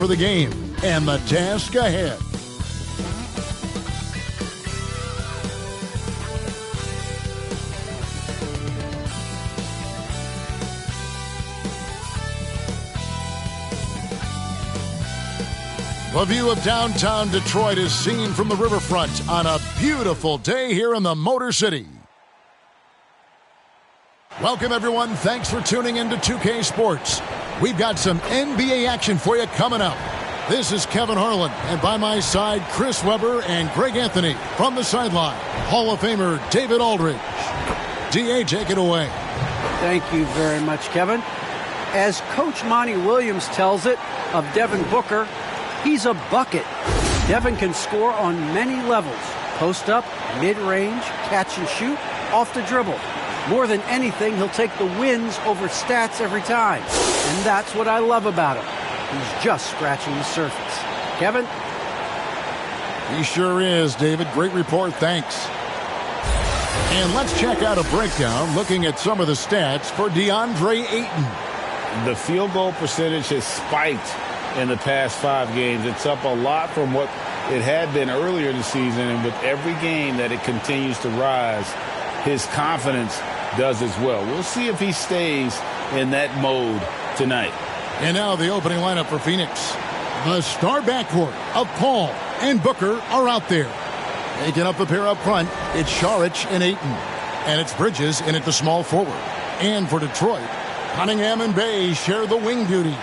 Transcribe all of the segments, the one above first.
for the game and the task ahead. The view of downtown Detroit is seen from the riverfront on a beautiful day here in the Motor City. Welcome, everyone. Thanks for tuning in to 2K Sports. We've got some NBA action for you coming up. This is Kevin Harlan, and by my side, Chris Webber and Greg Anthony. From the sideline, Hall of Famer David Aldridge. D.A., take it away. Thank you very much, Kevin. As Coach Monty Williams tells it of Devin Booker, he's a bucket. Devin can score on many levels. Post up, mid-range, catch and shoot, off the dribble. More than anything, he'll take the wins over stats every time. And that's what I love about him. He's just scratching the surface. Kevin? He sure is, David. Great report. Thanks. And let's check out a breakdown looking at some of the stats for Deandre Ayton. The field goal percentage has spiked in the past 5 games. It's up a lot from what it had been earlier this season, and with every game that it continues to rise, his confidence does as well. We'll see if he stays in that mode tonight. And now the opening lineup for Phoenix. The star backcourt of Paul and Booker are out there. Taking up the pair up front, it's Saric and Ayton. And it's Bridges in at the small forward. And for Detroit, Cunningham and Bay share the wing duty.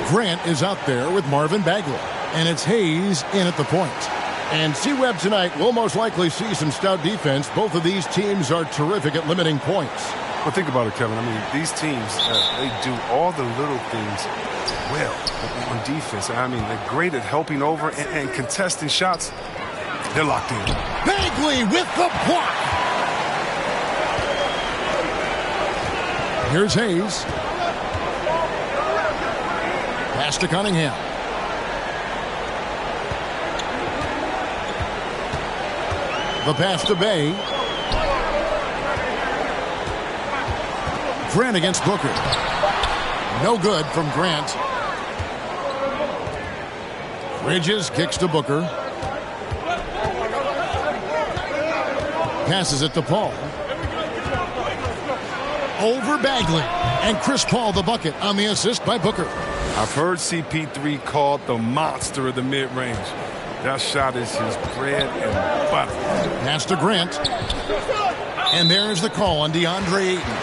Grant is out there with Marvin Bagley. And it's Hayes in at the point. And C-Web tonight will most likely see some stout defense. Both of these teams are terrific at limiting points. Well, think about it, Kevin. I mean, these teams, they do all the little things well on defense. I mean, they're great at helping over and contesting shots. They're locked in. Bagley with the block. Here's Hayes. Pass to Cunningham. The pass to Bay. Grant against Booker. No good from Grant. Bridges kicks to Booker. Passes it to Paul. Over Bagley. And Chris Paul the bucket on the assist by Booker. I've heard CP3 called the monster of the mid-range. That shot is his bread and butter. Pass to Grant. And there's the call on Deandre Ayton.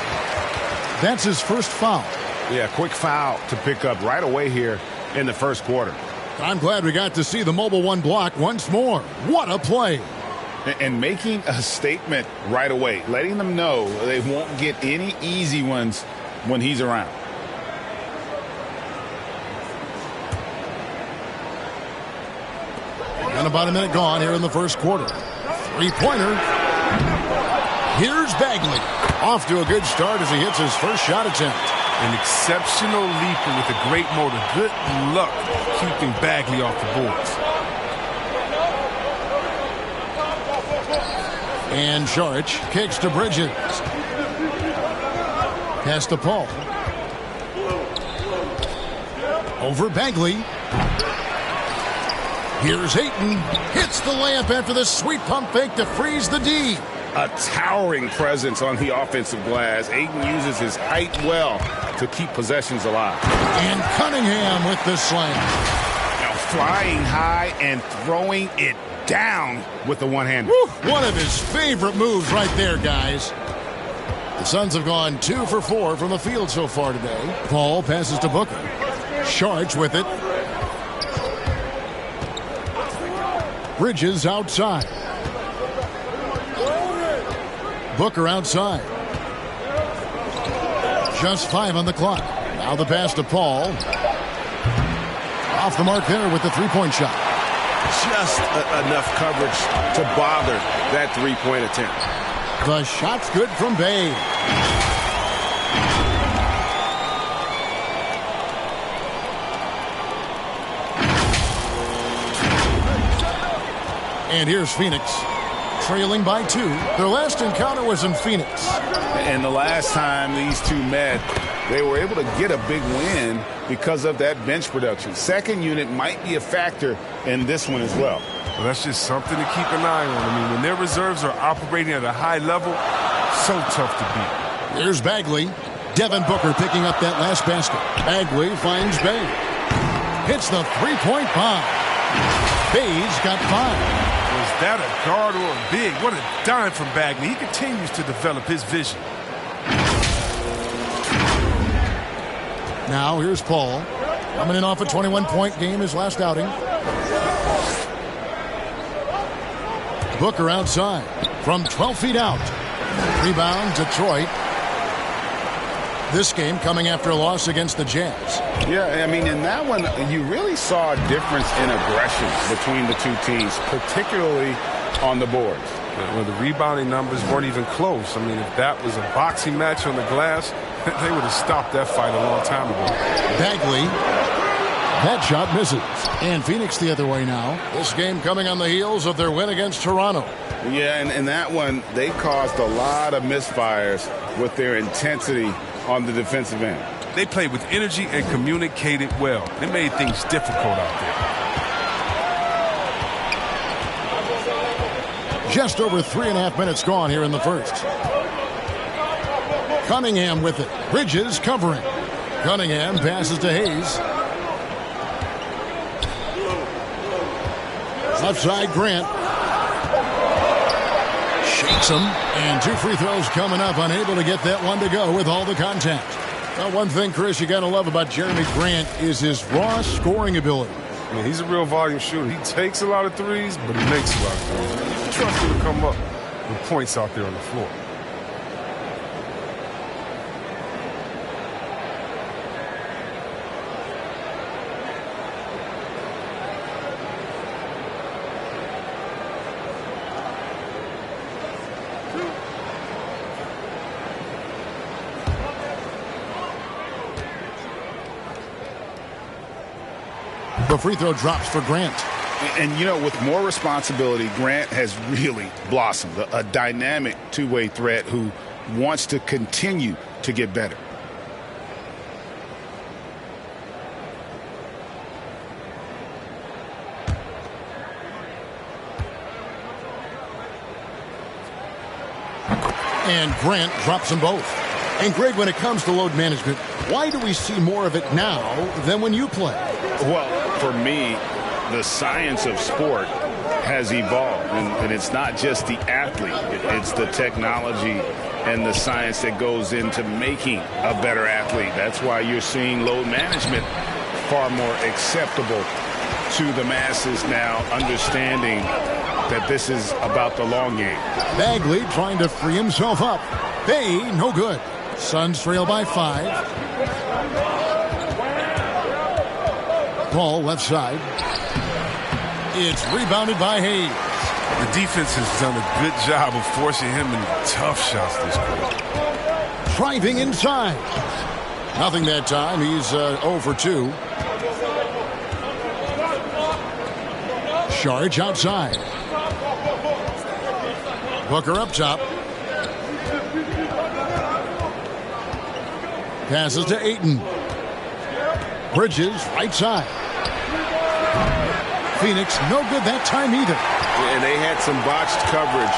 That's his first foul. Yeah, quick foul to pick up right away here in the first quarter. I'm glad we got to see the mobile one block once more. What a play. And making a statement right away, letting them know they won't get any easy ones when he's around. And about a minute gone here in the first quarter. Three-pointer. Here's Bagley. Off to a good start as he hits his first shot attempt. An exceptional leaper with a great motor. Good luck keeping Bagley off the boards. And Saric kicks to Bridges. Pass to Paul. Over Bagley. Here's Ayton. Hits the layup after the sweet pump fake to freeze the D. A towering presence on the offensive glass. Ayton uses his height well to keep possessions alive. And Cunningham with the slam. Now flying high and throwing it down with the one-hander. One of his favorite moves right there, guys. The Suns have gone 2 for 4 from the field so far today. Paul passes to Booker. Saric with it. Bridges outside. Booker outside. Just 5 on the clock. Now the pass to Paul. Off the mark there with the three-point shot. Just enough coverage to bother that three-point attempt. The shot's good from Bay. And here's Phoenix, trailing by 2. Their last encounter was in Phoenix. And the last time these two met, they were able to get a big win because of that bench production. Second unit might be a factor in this one as well. Well, that's just something to keep an eye on. I mean, when their reserves are operating at a high level, so tough to beat. Here's Bagley. Devin Booker picking up that last basket. Bagley finds Bay. Hits the three-point bomb. Bay's got 5. Was that a guard or a big? What a dime from Bagley. He continues to develop his vision. Now here's Paul. Coming in off a 21-point game his last outing. Booker outside from 12 feet out. Rebound, Detroit. This game coming after a loss against the Jazz. Yeah, I mean, in that one, you really saw a difference in aggression between the two teams, particularly on the boards. Well, the rebounding numbers weren't even close. I mean, if that was a boxing match on the glass, they would have stopped that fight a long time ago. Bagley. That shot misses. And Phoenix the other way now. This game coming on the heels of their win against Toronto. Yeah, and in that one, they caused a lot of misfires with their intensity on the defensive end. They played with energy and communicated well. They made things difficult out there. Just over 3.5 minutes gone here in the first. Cunningham with it. Bridges covering. Cunningham passes to Hayes. Left side, Grant. Shakes him. And 2 free throws coming up. Unable to get that one to go with all the contact. Well, one thing, Chris, you got to love about Jeremy Grant is his raw scoring ability. I mean, he's a real volume shooter. He takes a lot of threes, but he makes a lot of threes. You can trust him to come up with points out there on the floor. The free throw drops for Grant. And, you know, with more responsibility, Grant has really blossomed. A dynamic two-way threat who wants to continue to get better. And Grant drops them both. And, Greg, when it comes to load management, why do we see more of it now than when you play? Well, for me, the science of sport has evolved. And it's not just the athlete. It's the technology and the science that goes into making a better athlete. That's why you're seeing load management far more acceptable to the masses now, understanding that this is about the long game. Bagley trying to free himself up. Bay, no good. Suns trail by 5. Ball left side. It's rebounded by Hayes. The defense has done a good job of forcing him into tough shots this quarter. Driving inside. Nothing that time. He's 0 for 2. Charge outside. Booker up top. Passes to Ayton. Bridges right side. Phoenix no good that time either. And they had some botched coverage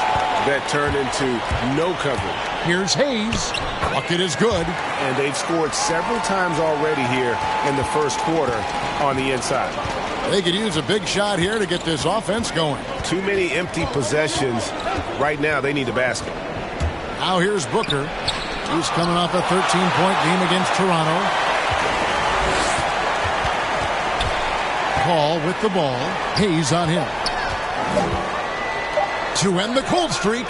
that turned into no coverage. Here's Hayes. Bucket is good. And they've scored several times already here in the first quarter on the inside. They could use a big shot here to get this offense going. Too many empty possessions. Right now, they need a basket. Now here's Booker. He's coming off a 13-point game against Toronto. Paul with the ball. Hayes on him. To end the cold streak.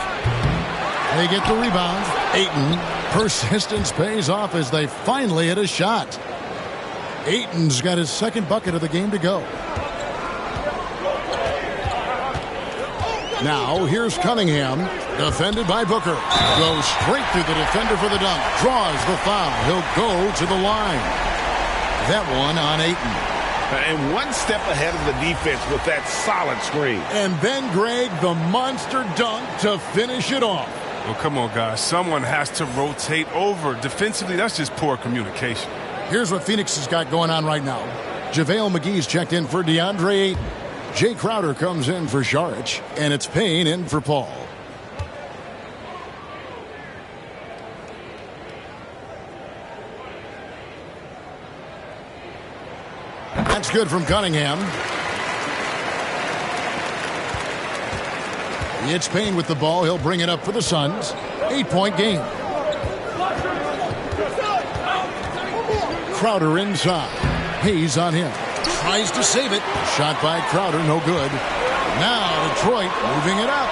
They get the rebound. Ayton. Persistence pays off as they finally hit a shot. Ayton's got his second bucket of the game to go. Now, here's Cunningham, defended by Booker. Goes straight through the defender for the dunk. Draws the foul. He'll go to the line. That one on Ayton. And one step ahead of the defense with that solid screen. And then, Greg, the monster dunk to finish it off. Well, come on, guys. Someone has to rotate over. Defensively, that's just poor communication. Here's what Phoenix has got going on right now. JaVale McGee's checked in for Deandre Ayton. Jay Crowder comes in for Saric, and it's Payne in for Paul. That's good from Cunningham. It's Payne with the ball. He'll bring it up for the Suns. 8-point game. Crowder inside. Hayes on him. Tries to save it. Shot by Crowder, no good. Now Detroit moving it up.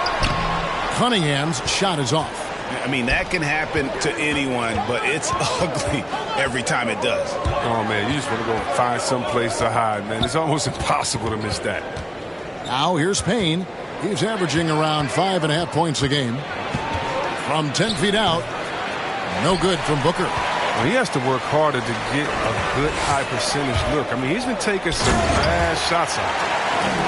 Cunningham's shot is off. I mean, that can happen to anyone, but it's ugly every time it does. Oh, man, you just want to go find some place to hide, man. It's almost impossible to miss that. Now here's Payne. He's averaging around 5.5 points a game. From 10 feet out, no good from Booker. Well, he has to work harder to get a good high percentage look. I mean, he's been taking some bad shots out.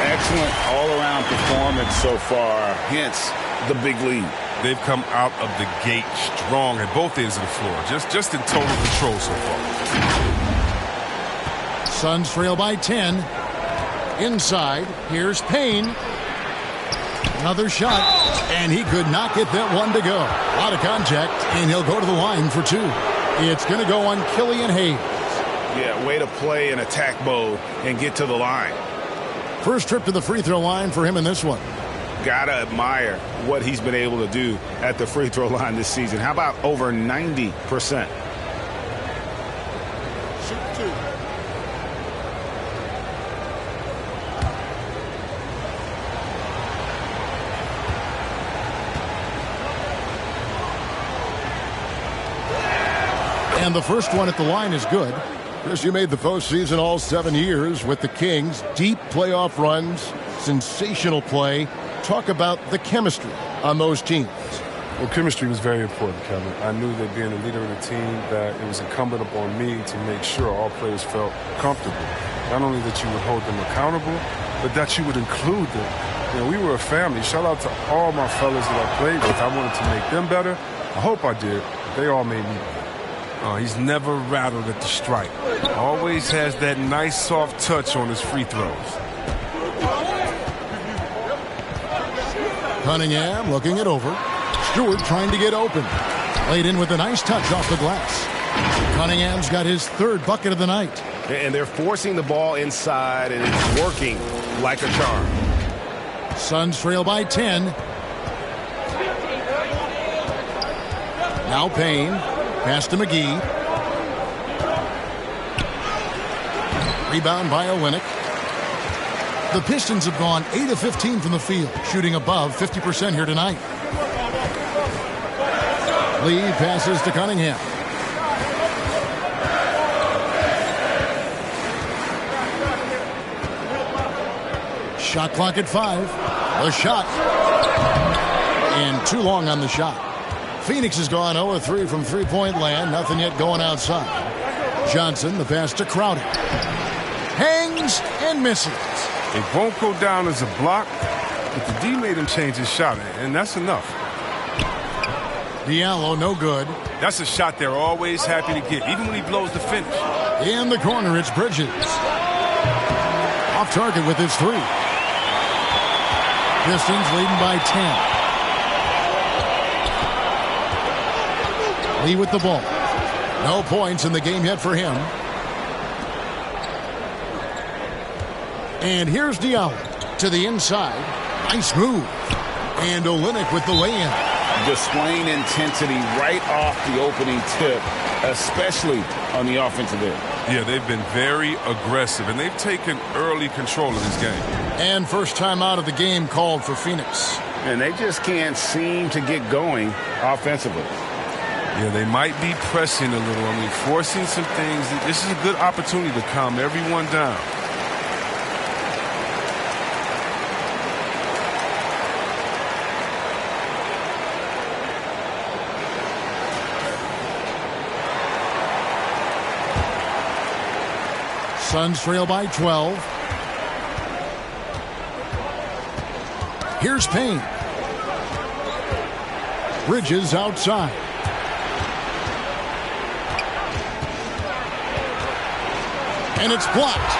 Excellent all-around performance so far, hence the big lead. They've come out of the gate strong at both ends of the floor. Just in total control so far. Suns trail by 10. Inside, here's Payne. Another shot, and he could not get that one to go. A lot of contact, and he'll go to the line for two. It's going to go on Killian Hayes. Yeah, way to play an attack mode and get to the line. First trip to the free throw line for him in this one. Gotta admire what he's been able to do at the free throw line this season. How about over 90%? Shoot two. And the first one at the line is good. Chris, you made the postseason all 7 years with the Kings. Deep playoff runs, sensational play. Talk about the chemistry on those teams. Well, chemistry was very important, Kevin. I knew that being a leader of the team, that it was incumbent upon me to make sure all players felt comfortable. Not only that you would hold them accountable, but that you would include them. You know, we were a family. Shout out to all my fellas that I played with. I wanted to make them better. I hope I did. They all made me better. He's never rattled at the stripe. Always has that nice soft touch on his free throws. Cunningham looking it over. Stewart trying to get open. Laid in with a nice touch off the glass. Cunningham's got his third bucket of the night. And they're forcing the ball inside, and it's working like a charm. Suns trail by 10. Now Payne. Pass to McGee. Rebound by Olynyk. The Pistons have gone 8 of 15 from the field, shooting above 50% here tonight. Lee passes to Cunningham. Shot clock at 5. The shot. And too long on the shot. Phoenix has gone 0 of 3 from three-point land. Nothing yet going outside. Johnson, the pass to Crowder. Hangs and misses. It won't go down as a block, but the D made him change his shot, and that's enough. Diallo, no good. That's a shot they're always happy to get, even when he blows the finish. In the corner, it's Bridges. Off target with his three. Pistons leading by 10. Lee with the ball. No points in the game yet for him. And here's Diallo to the inside. Nice move. And Olynyk with the lay-in. Displaying intensity right off the opening tip, especially on the offensive end. Yeah, they've been very aggressive, and they've taken early control of this game. And first time out of the game called for Phoenix. And they just can't seem to get going offensively. Yeah, they might be pressing a little. I mean, forcing some things. This is a good opportunity to calm everyone down. Suns trail by 12. Here's Payne. Bridges outside. And it's blocked.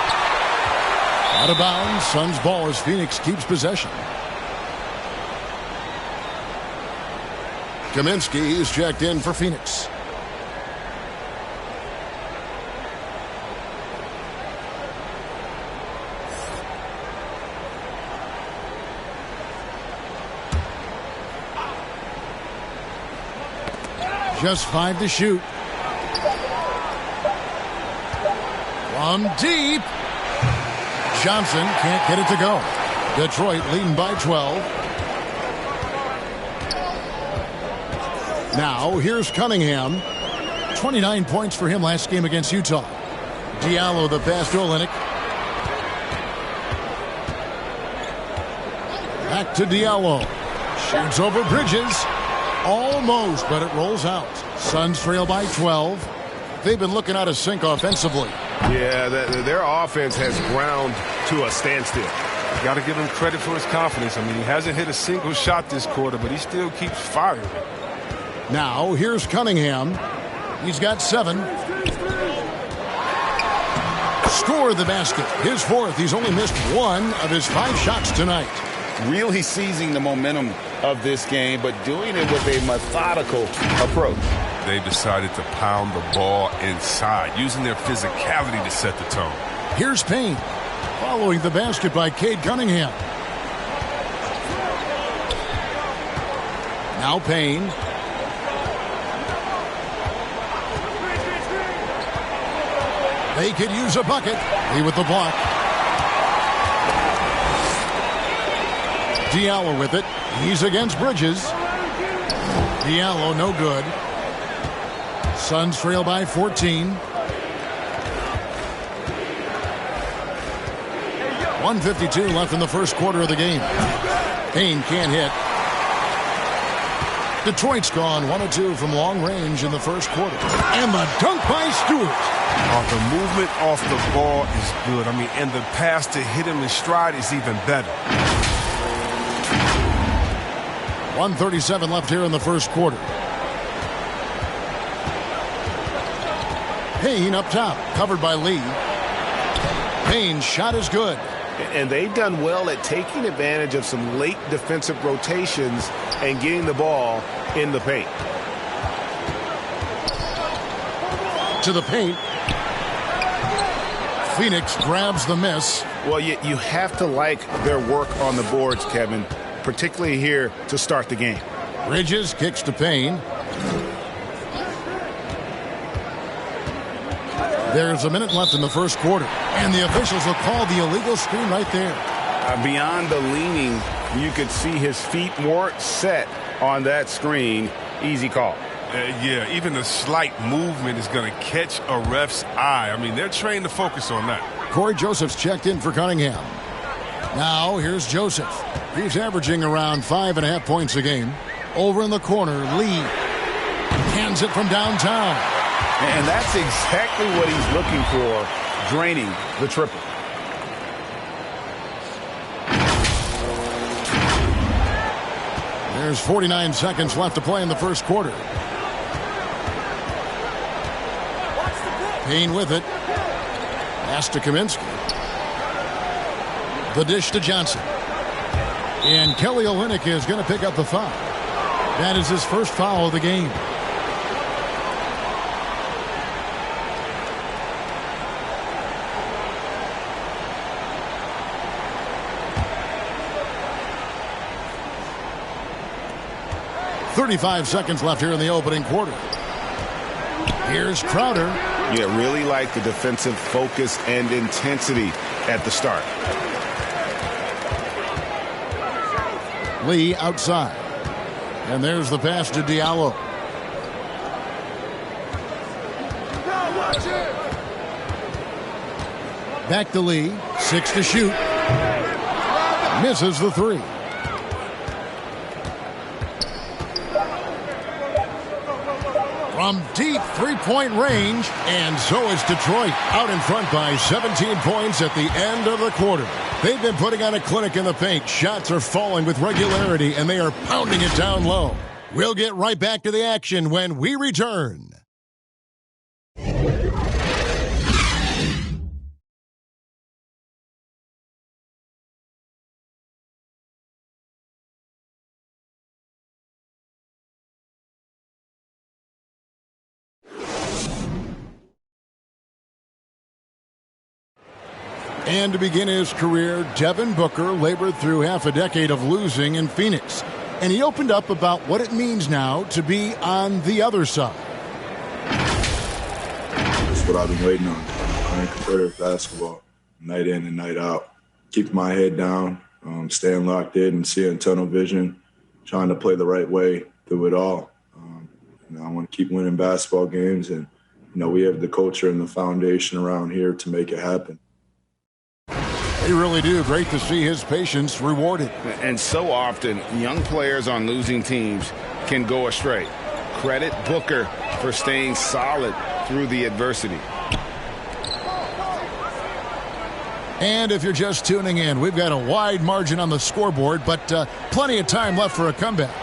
Out of bounds. Suns ball as Phoenix keeps possession. Kaminsky is checked in for Phoenix. Just 5 to shoot. From deep. Johnson can't get it to go. Detroit leading by 12. Now here's Cunningham. 29 points for him last game against Utah. Diallo the pass to Olynyk. Back to Diallo. Shoots over Bridges. Almost, but it rolls out. Suns trail by 12. They've been looking out of sync offensively. Yeah, their offense has ground to a standstill. Got to give him credit for his confidence. I mean, he hasn't hit a single shot this quarter, but he still keeps firing. Now, here's Cunningham. He's got 7. Score the basket. His 4th. He's only missed 1 of his 5 shots tonight. Really seizing the momentum of this game, but doing it with a methodical approach. They decided to pound the ball inside, using their physicality to set the tone. Here's Payne, following the basket by Cade Cunningham. Now Payne. They could use a bucket. Lee with the block. Diallo with it. He's against Bridges. Diallo no good. Suns trail by 14. 1:52 left in the first quarter of the game. Payne can't hit. Detroit's gone 1 of 2 from long range in the first quarter. And the dunk by Stewart. The movement off the ball is good. I mean, and the pass to hit him in stride is even better. 1:37 left here in the first quarter. Payne up top, covered by Lee. Payne's shot is good. And they've done well at taking advantage of some late defensive rotations and getting the ball in the paint. To the paint. Phoenix grabs the miss. Well, you have to like their work on the boards, Kevin, particularly here to start the game. Bridges kicks to Payne. There's a minute left in the first quarter, and the officials will call the illegal screen right there. Beyond the leaning, you could see his feet more set on that screen. Easy call. Yeah, even a slight movement is going to catch a ref's eye. I mean, they're trained to focus on that. Corey Joseph's checked in for Cunningham. Now, here's Joseph. He's averaging around 5.5 points a game. Over in the corner, Lee hands it from downtown. And that's exactly what he's looking for, draining the triple. There's 49 seconds left to play in the first quarter. Payne with it. Pass to Kaminsky. The dish to Johnson. And Kelly Olynyk is going to pick up the foul. That is his first foul of the game. .35 seconds left here in the opening quarter. Here's Crowder. Yeah, really like the defensive focus and intensity at the start. Lee outside. And there's the pass to Diallo. Back to Lee. 6 to shoot. Misses the 3. From deep three-point range, and so is Detroit out in front by 17 points at the end of the quarter. They've been putting on a clinic in the paint. Shots are falling with regularity, and they are pounding it down low. We'll get right back to the action when we return. And to begin his career, Devin Booker labored through half a decade of losing in Phoenix. And he opened up about what it means now to be on the other side. That's what I've been waiting on. Playing competitive basketball, night in and night out. Keeping my head down, staying locked in and seeing tunnel vision, trying to play the right way through it all. I want to keep winning basketball games, and we have the culture and the foundation around here to make it happen. They really do. Great to see his patience rewarded. And so often, young players on losing teams can go astray. Credit Booker for staying solid through the adversity. And if you're just tuning in, we've got a wide margin on the scoreboard, but plenty of time left for a comeback.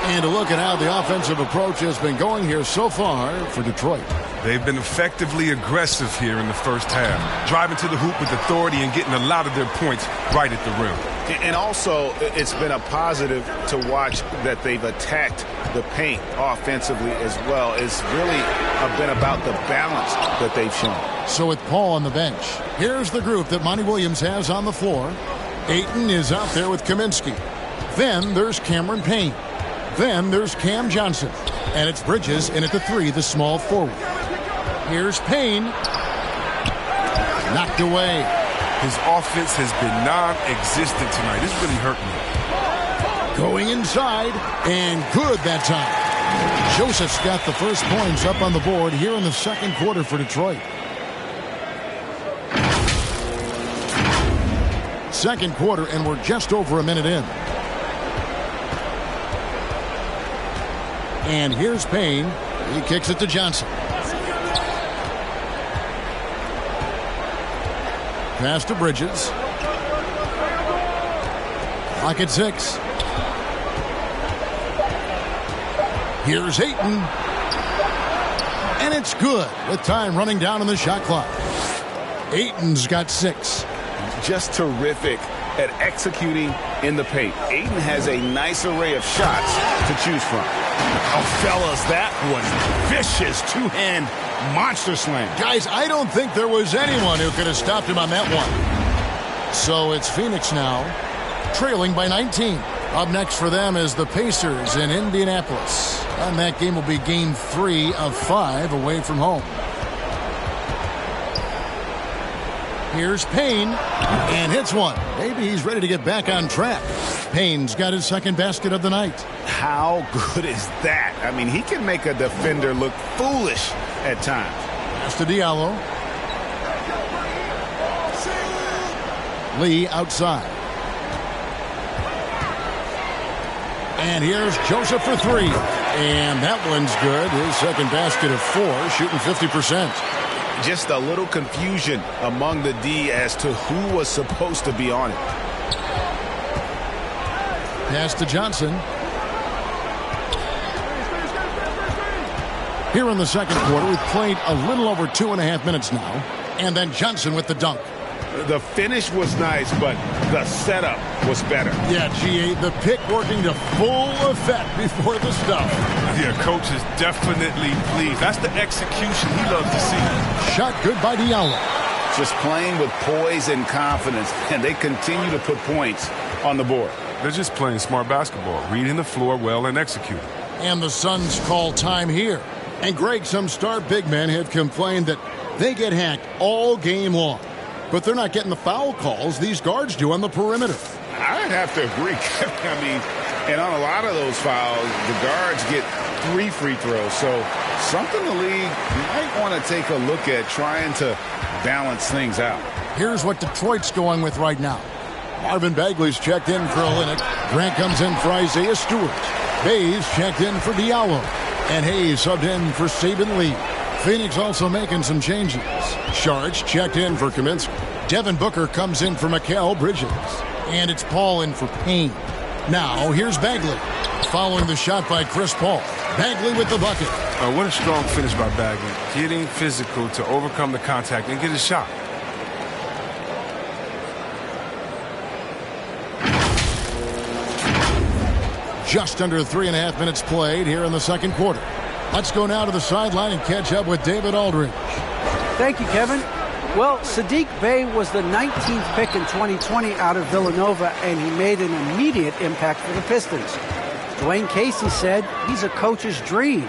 And a look at how the offensive approach has been going here so far for Detroit. They've been effectively aggressive here in the first half, driving to the hoop with authority and getting a lot of their points right at the rim. And also, it's been a positive to watch that they've attacked the paint offensively as well. It's really been about the balance that they've shown. So with Paul on the bench, here's the group that Monty Williams has on the floor. Ayton is out there with Kaminsky. Then there's Cameron Payne. Then there's Cam Johnson. And it's Bridges in at the 3, the small forward. Here's Payne. Knocked away. His offense has been non-existent tonight. This really hurt me. Going inside, and good that time. Joseph's got the first points up on the board here in the second quarter for Detroit. Second quarter, and we're just over a minute in. And here's Payne. He kicks it to Johnson. Pass to Bridges. Clock at 6. Here's Ayton. And it's good with time running down on the shot clock. Ayton's got 6. Just terrific at executing in the paint. Ayton has a nice array of shots to choose from. Oh, fellas, that was vicious two-hand monster slam. Guys, I don't think there was anyone who could have stopped him on that one. So it's Phoenix now, trailing by 19. Up next for them is the Pacers in Indianapolis. And that game will be game 3 of 5 away from home. Here's Payne, and hits one. Maybe he's ready to get back on track. Payne's got his second basket of the night. How good is that? I mean, he can make a defender look foolish at times. Pass to Diallo. Lee outside. And here's Joseph for 3. And that one's good. His second basket of 4, shooting 50%. Just a little confusion among the D as to who was supposed to be on it. Pass to Johnson. Here in the second quarter, we've played a little over 2.5 minutes now. And then Johnson with the dunk. The finish was nice, but the setup was better. Yeah, GA, the pick working to full effect before the stuff. Yeah, coach is definitely pleased. That's the execution he loves to see. Shot good by Diallo. Just playing with poise and confidence, and they continue to put points on the board. They're just playing smart basketball, reading the floor well and executing. And the Suns call time here. And Greg, some star big men have complained that they get hacked all game long. But they're not getting the foul calls these guards do on the perimeter. I'd have to agree. I mean, and on a lot of those fouls, the guards get 3 free throws. So something the league might want to take a look at trying to balance things out. Here's what Detroit's going with right now. Marvin Bagley's checked in for Olynyk. Grant comes in for Isaiah Stewart. Bays checked in for Diallo. And Hayes subbed in for Saban Lee. Phoenix also making some changes. Sharch checked in for Kaminsky. Devin Booker comes in for Mikal Bridges. And it's Paul in for Payne. Now, here's Bagley. following the shot by Chris Paul. Bagley with the bucket. What a strong finish by Bagley. Getting physical to overcome the contact and get a shot. Just under 3.5 minutes played here in the second quarter. Let's go now to the sideline and catch up with David Aldridge. Thank you, Kevin. Well, Sadiq Bey was the 19th pick in 2020 out of Villanova, and he made an immediate impact for the Pistons. Dwayne Casey said he's a coach's dream,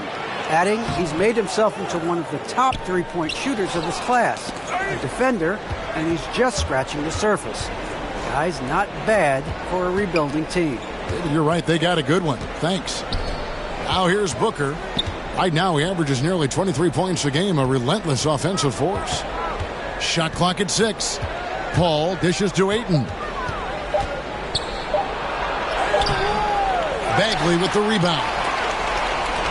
adding he's made himself into one of the top three-point shooters of his class, a defender, and he's just scratching the surface. The guy's not bad for a rebuilding team. You're right, they got a good one. Thanks. Now here's Booker. Right now he averages nearly 23 points a game, a relentless offensive force. Shot clock at 6. Paul dishes to Ayton. Bagley with the rebound.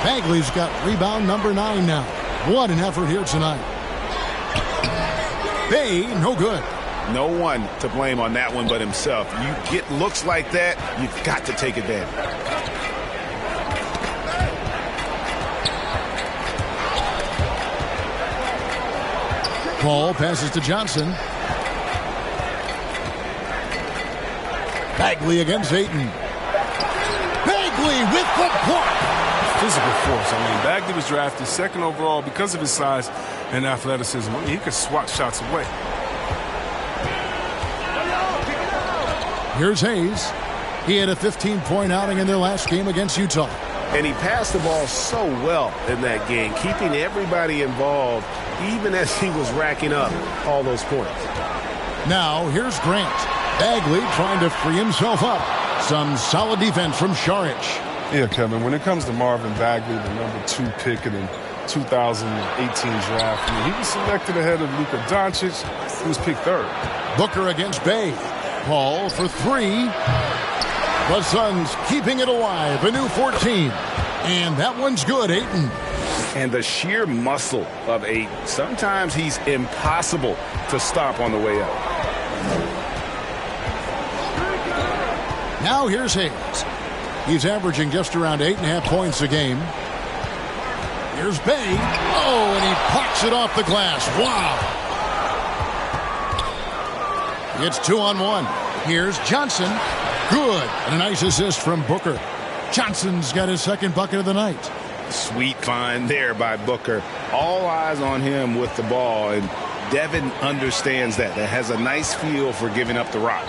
Bagley's got rebound number 9 now. What an effort here tonight. Bey, no good. No one to blame on that one but himself. You get looks like that, you've got to take advantage. Paul passes to Johnson. Bagley against Ayton. Bagley with the block. Physical force. I mean, Bagley was drafted second overall because of his size and athleticism. I mean, he could swat shots away. Here's Hayes. He had a 15-point outing in their last game against Utah. And he passed the ball so well in that game, keeping everybody involved, even as he was racking up all those points. Now, here's Grant. Bagley trying to free himself up. Some solid defense from Šarić. Yeah, Kevin, when it comes to Marvin Bagley, the number 2 pick in the 2018 draft, I mean, he was selected ahead of Luka Doncic, who was picked 3rd. Booker against Bey. Paul for 3. The Suns keeping it alive. A new 14. And that one's good, Ayton. And the sheer muscle of Ayton. Sometimes he's impossible to stop on the way up. Now here's Hayes. He's averaging just around 8.5 points a game. Here's Bey. Oh, and he pucks it off the glass. Wow. It's 2-on-1. Here's Johnson. Good. And a nice assist from Booker. Johnson's got his second bucket of the night. Sweet find there by Booker. All eyes on him with the ball. And Devin understands that. That has a nice feel for giving up the rock.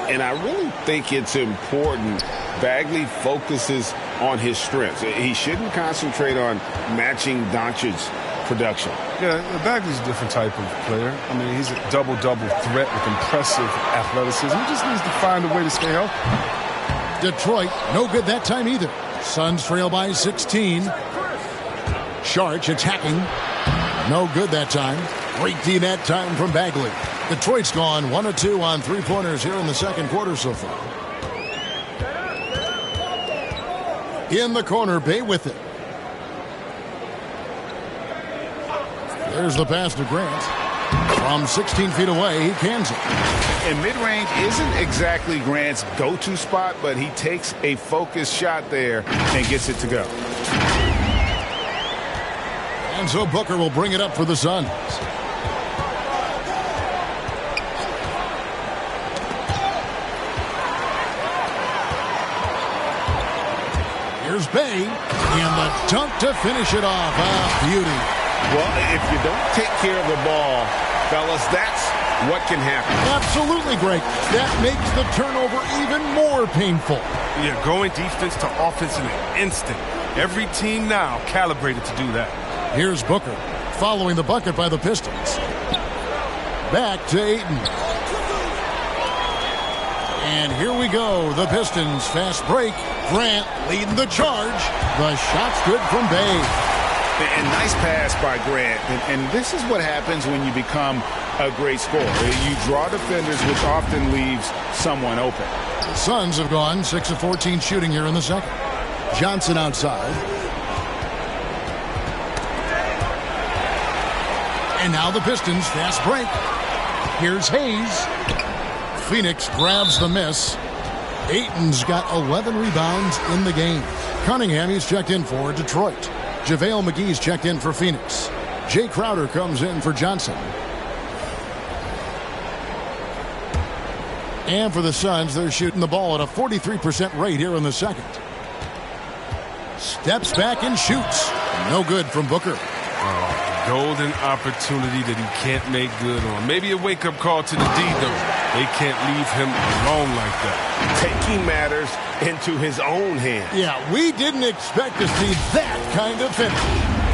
And I really think it's important Bagley focuses on his strengths. He shouldn't concentrate on matching Doncic's production. Yeah, Bagley's a different type of player. I mean, he's a double-double threat with impressive athleticism. He just needs to find a way to stay healthy. Detroit, no good that time either. Suns trail by 16. Šarić attacking. No good that time. Great D that time from Bagley. Detroit's gone 1 of 2 on three-pointers here in the second quarter so far. In the corner, Bey with it. There's the pass to Grant. From 16 feet away, he cans it. And mid-range isn't exactly Grant's go-to spot, but he takes a focused shot there and gets it to go. And so Booker will bring it up for the Suns. Here's Bey, and the dunk to finish it off. Ah, beauty. Well, if you don't take care of the ball, fellas, that's what can happen. Absolutely great. That makes the turnover even more painful. Yeah, going defense to offense in an instant. Every team now calibrated to do that. Here's Booker, following the bucket by the Pistons. Back to Ayton. And here we go. The Pistons fast break. Grant leading the charge. The shot's good from Bey. And nice pass by Grant. And this is what happens when you become a great scorer. You draw defenders, which often leaves someone open. The Suns have gone 6 of 14 shooting here in the second. Johnson outside. And now the Pistons fast break. Here's Hayes. Phoenix grabs the miss. Ayton's got 11 rebounds in the game. Cunningham, he's checked in for Detroit. JaVale McGee's checked in for Phoenix. Jay Crowder comes in for Johnson. And for the Suns, they're shooting the ball at a 43% rate here in the second. Steps back and shoots. No good from Booker. Golden opportunity that he can't make good on. Maybe a wake-up call to the D, though. They can't leave him alone like that. Taking matters into his own hands. Yeah, we didn't expect to see that kind of finish.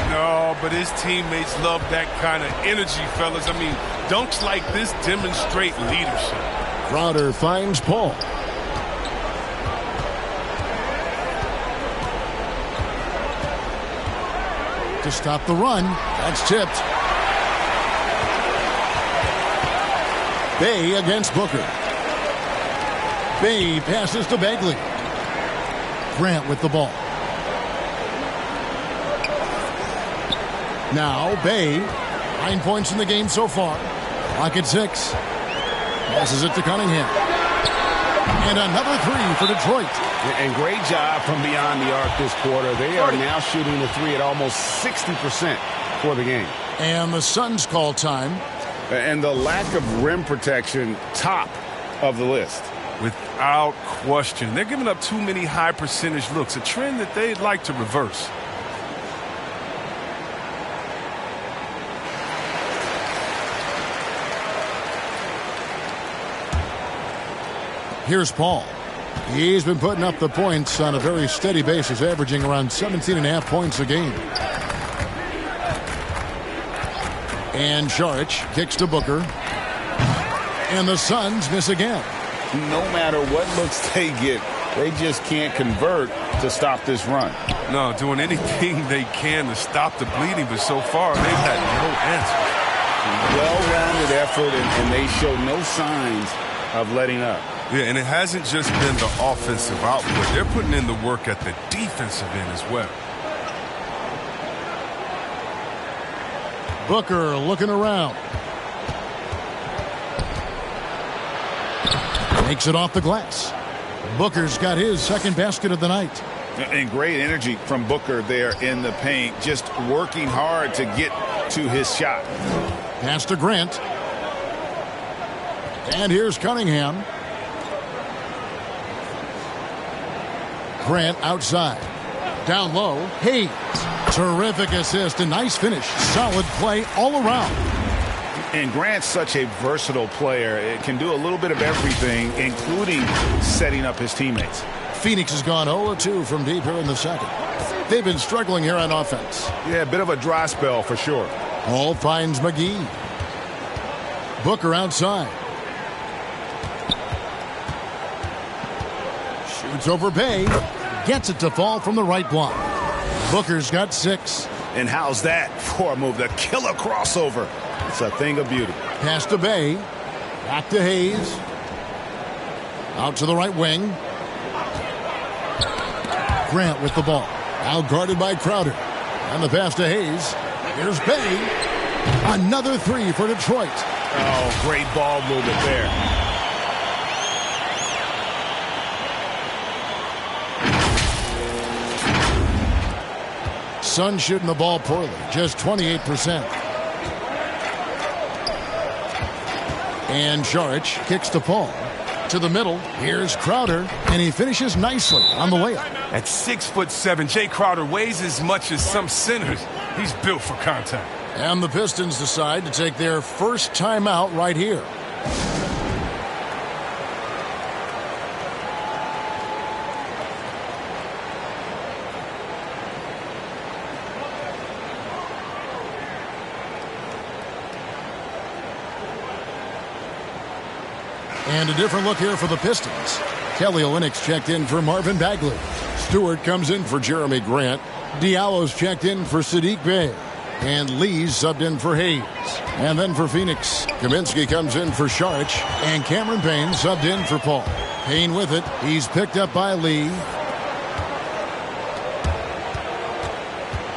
No, but his teammates love that kind of energy, fellas. I mean, dunks like this demonstrate leadership. Crowder finds Paul. To stop the run. That's tipped. Bay against Booker. Bay passes to Bagley. Grant with the ball. Now Bay. 9 points in the game so far. Clock at 6. Passes it to Cunningham. And another three for Detroit. And great job from beyond the arc this quarter. They are now shooting the three at almost 60% for the game. And the Suns call time. And the lack of rim protection, top of the list. Without question. They're giving up too many high percentage looks, a trend that they'd like to reverse. Here's Paul. He's been putting up the points on a very steady basis, averaging around 17.5 points a game. And Saric kicks to Booker. And the Suns miss again. No matter what looks they get, they just can't convert to stop this run. No, doing anything they can to stop the bleeding, but so far they've had no answer. Well-rounded effort, and they show no signs of letting up. Yeah, and it hasn't just been the offensive output. They're putting in the work at the defensive end as well. Booker looking around. Makes it off the glass. Booker's got his second basket of the night. And great energy from Booker there in the paint, just working hard to get to his shot. Pass to Grant. And here's Cunningham. Grant outside. Down low. Hayes. Terrific assist. A nice finish. Solid play all around. And Grant's such a versatile player. It can do a little bit of everything, including setting up his teammates. Phoenix has gone 0-2 from deep here in the second. They've been struggling here on offense. Yeah, a bit of a dry spell for sure. Paul finds McGee. Booker outside. Shoots over Bay. Gets it to fall from the right block. Booker's got 6. And how's that for a move? The killer crossover. It's a thing of beauty. Pass to Bay. Back to Hayes. Out to the right wing. Grant with the ball. Now guarded by Crowder. And the pass to Hayes. Here's Bay. Another three for Detroit. Oh, great ball movement there. Suns shooting the ball poorly. Just 28%. And Saric kicks to Paul. To the middle. Here's Crowder. And he finishes nicely on the layup. At 6'7", Jay Crowder weighs as much as some centers. He's built for contact. And the Pistons decide to take their first timeout right here. And a different look here for the Pistons. Kelly Olynyk's checked in for Marvin Bagley. Stewart comes in for Jeremy Grant. Diallo's checked in for Sadiq Bey. And Lee's subbed in for Hayes. And then for Phoenix, Kaminsky comes in for Saric. And Cameron Payne subbed in for Paul. Payne with it. He's picked up by Lee.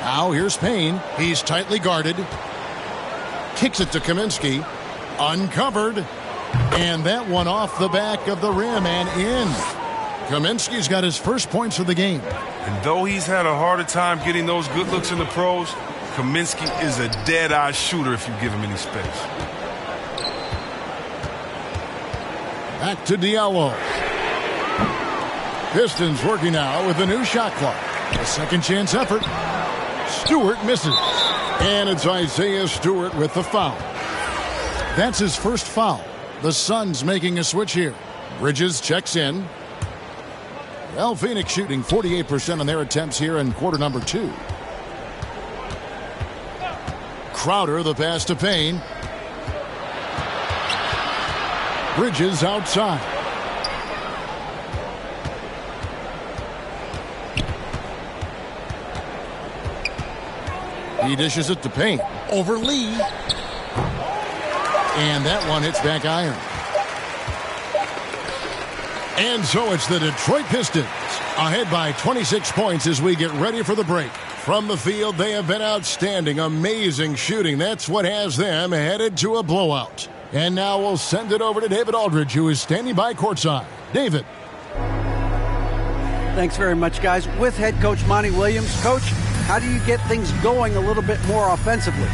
Now here's Payne. He's tightly guarded. Kicks it to Kaminsky. Uncovered. And that one off the back of the rim and in. Kaminsky's got his first points of the game. And though he's had a harder time getting those good looks in the pros, Kaminsky is a dead-eye shooter if you give him any space. Back to Diallo. Pistons working now with a new shot clock. A second chance effort. Stewart misses. And it's Isaiah Stewart with the foul. That's his first foul. The Suns making a switch here. Bridges checks in. Well, Phoenix shooting 48% on their attempts here in quarter number 2. Crowder, the pass to Payne. Bridges outside. He dishes it to Payne. Over Lee. And that one hits back iron. And so it's the Detroit Pistons ahead by 26 points as we get ready for the break. From the field, they have been outstanding. Amazing shooting. That's what has them headed to a blowout. And now we'll send it over to David Aldridge, who is standing by courtside. David. Thanks very much, guys. With head coach Monty Williams. Coach, how do you get things going a little bit more offensively?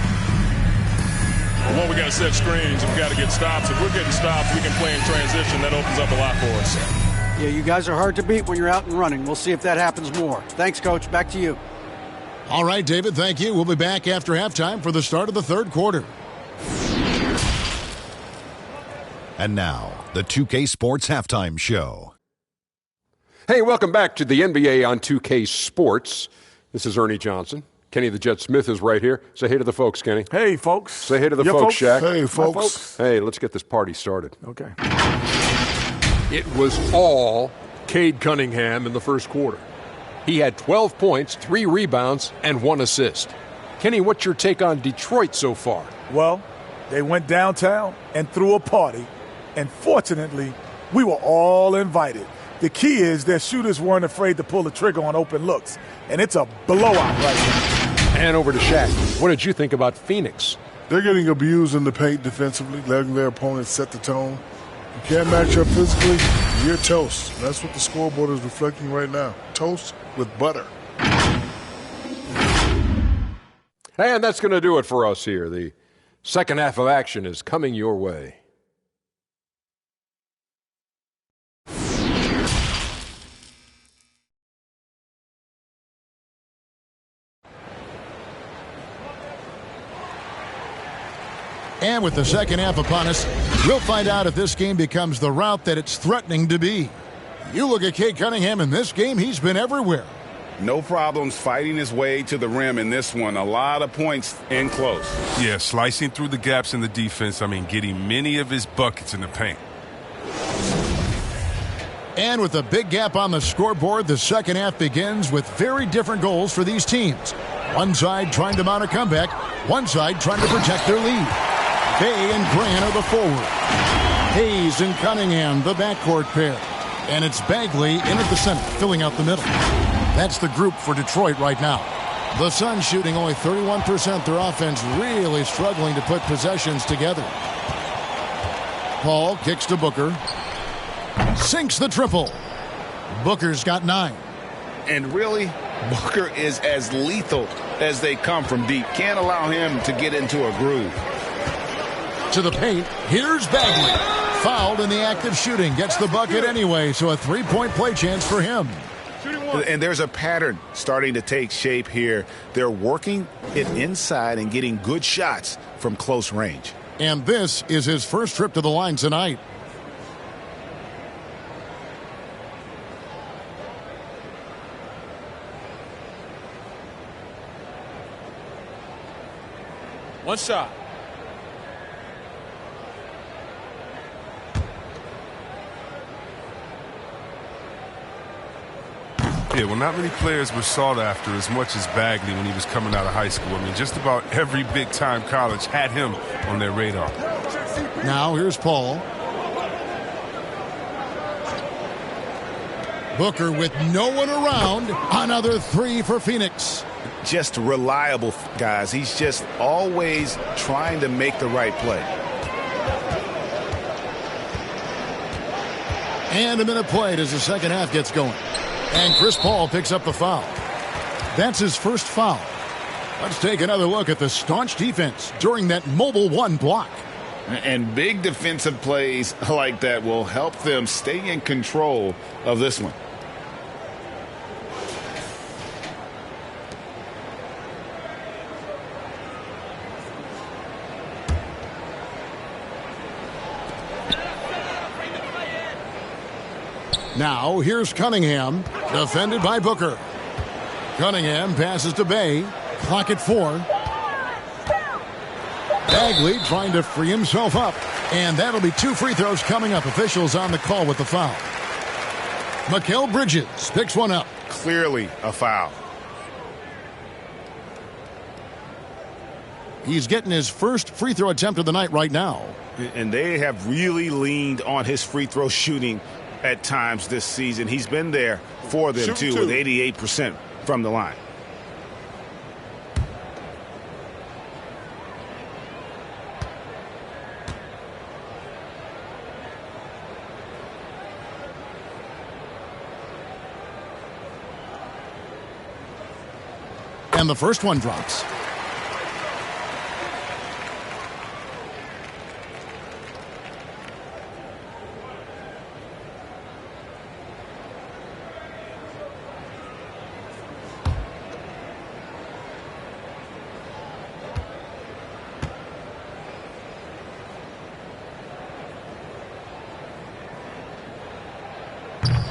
Well, we got to set screens and we got to get stops. If we're getting stops, we can play in transition. That opens up a lot for us. Yeah, you guys are hard to beat when you're out and running. We'll see if that happens more. Thanks, Coach. Back to you. All right, David, thank you. We'll be back after halftime for the start of the third quarter. And now, the 2K Sports Halftime Show. Hey, welcome back to the NBA on 2K Sports. This is Ernie Johnson. Kenny the Jet Smith is right here. Say hey to the folks, Kenny. Hey, folks. Say hey to the folks, Shaq. Hey, folks. Hey, let's get this party started. Okay. It was all Cade Cunningham in the first quarter. He had 12 points, 3 rebounds, and 1 assist. Kenny, what's your take on Detroit so far? Well, they went downtown and threw a party, and fortunately, we were all invited. The key is their shooters weren't afraid to pull the trigger on open looks, and it's a blowout right now. And over to Shaq. What did you think about Phoenix? They're getting abused in the paint defensively, letting their opponents set the tone. You can't match up physically, you're toast. That's what the scoreboard is reflecting right now. Toast with butter. And that's going to do it for us here. The second half of action is coming your way. And with the second half upon us, we'll find out if this game becomes the route that it's threatening to be. You look at Cade Cunningham in this game, he's been everywhere. No problems fighting his way to the rim in this one. A lot of points in close. Yeah, slicing through the gaps in the defense. Getting many of his buckets in the paint. And with a big gap on the scoreboard, the second half begins with very different goals for these teams. One side trying to mount a comeback, one side trying to protect their lead. Bay and Grant are the forward. Hayes and Cunningham, the backcourt pair. And it's Bagley in at the center, filling out the middle. That's the group for Detroit right now. The Suns shooting only 31%. Their offense really struggling to put possessions together. Paul kicks to Booker. Sinks the triple. Booker's got 9. And really, Booker is as lethal as they come from deep. Can't allow him to get into a groove. To the paint, here's Bagley. Fouled in the act of shooting. Gets the bucket anyway, so a 3-point play chance for him. And there's a pattern starting to take shape here. They're working it inside and getting good shots from close range. And this is his first trip to the line tonight. One shot. Yeah, well, not many players were sought after as much as Bagley when he was coming out of high school. Just about every big-time college had him on their radar. Now here's Paul. Booker with no one around. Another 3 for Phoenix. Just reliable, guys. He's just always trying to make the right play. And a minute played as the second half gets going. And Chris Paul picks up the foul. That's his first foul. Let's take another look at the staunch defense during that mobile one block. And big defensive plays like that will help them stay in control of this one. Now, here's Cunningham, defended by Booker. Cunningham passes to Bay. Clock at 4. Bagley trying to free himself up. And that'll be 2 free throws coming up. Officials on the call with the foul. Mikal Bridges picks one up. Clearly a foul. He's getting his first free throw attempt of the night right now. And they have really leaned on his free throw shooting at times this season. He's been there for them, too, with 88% from the line. And the first one drops.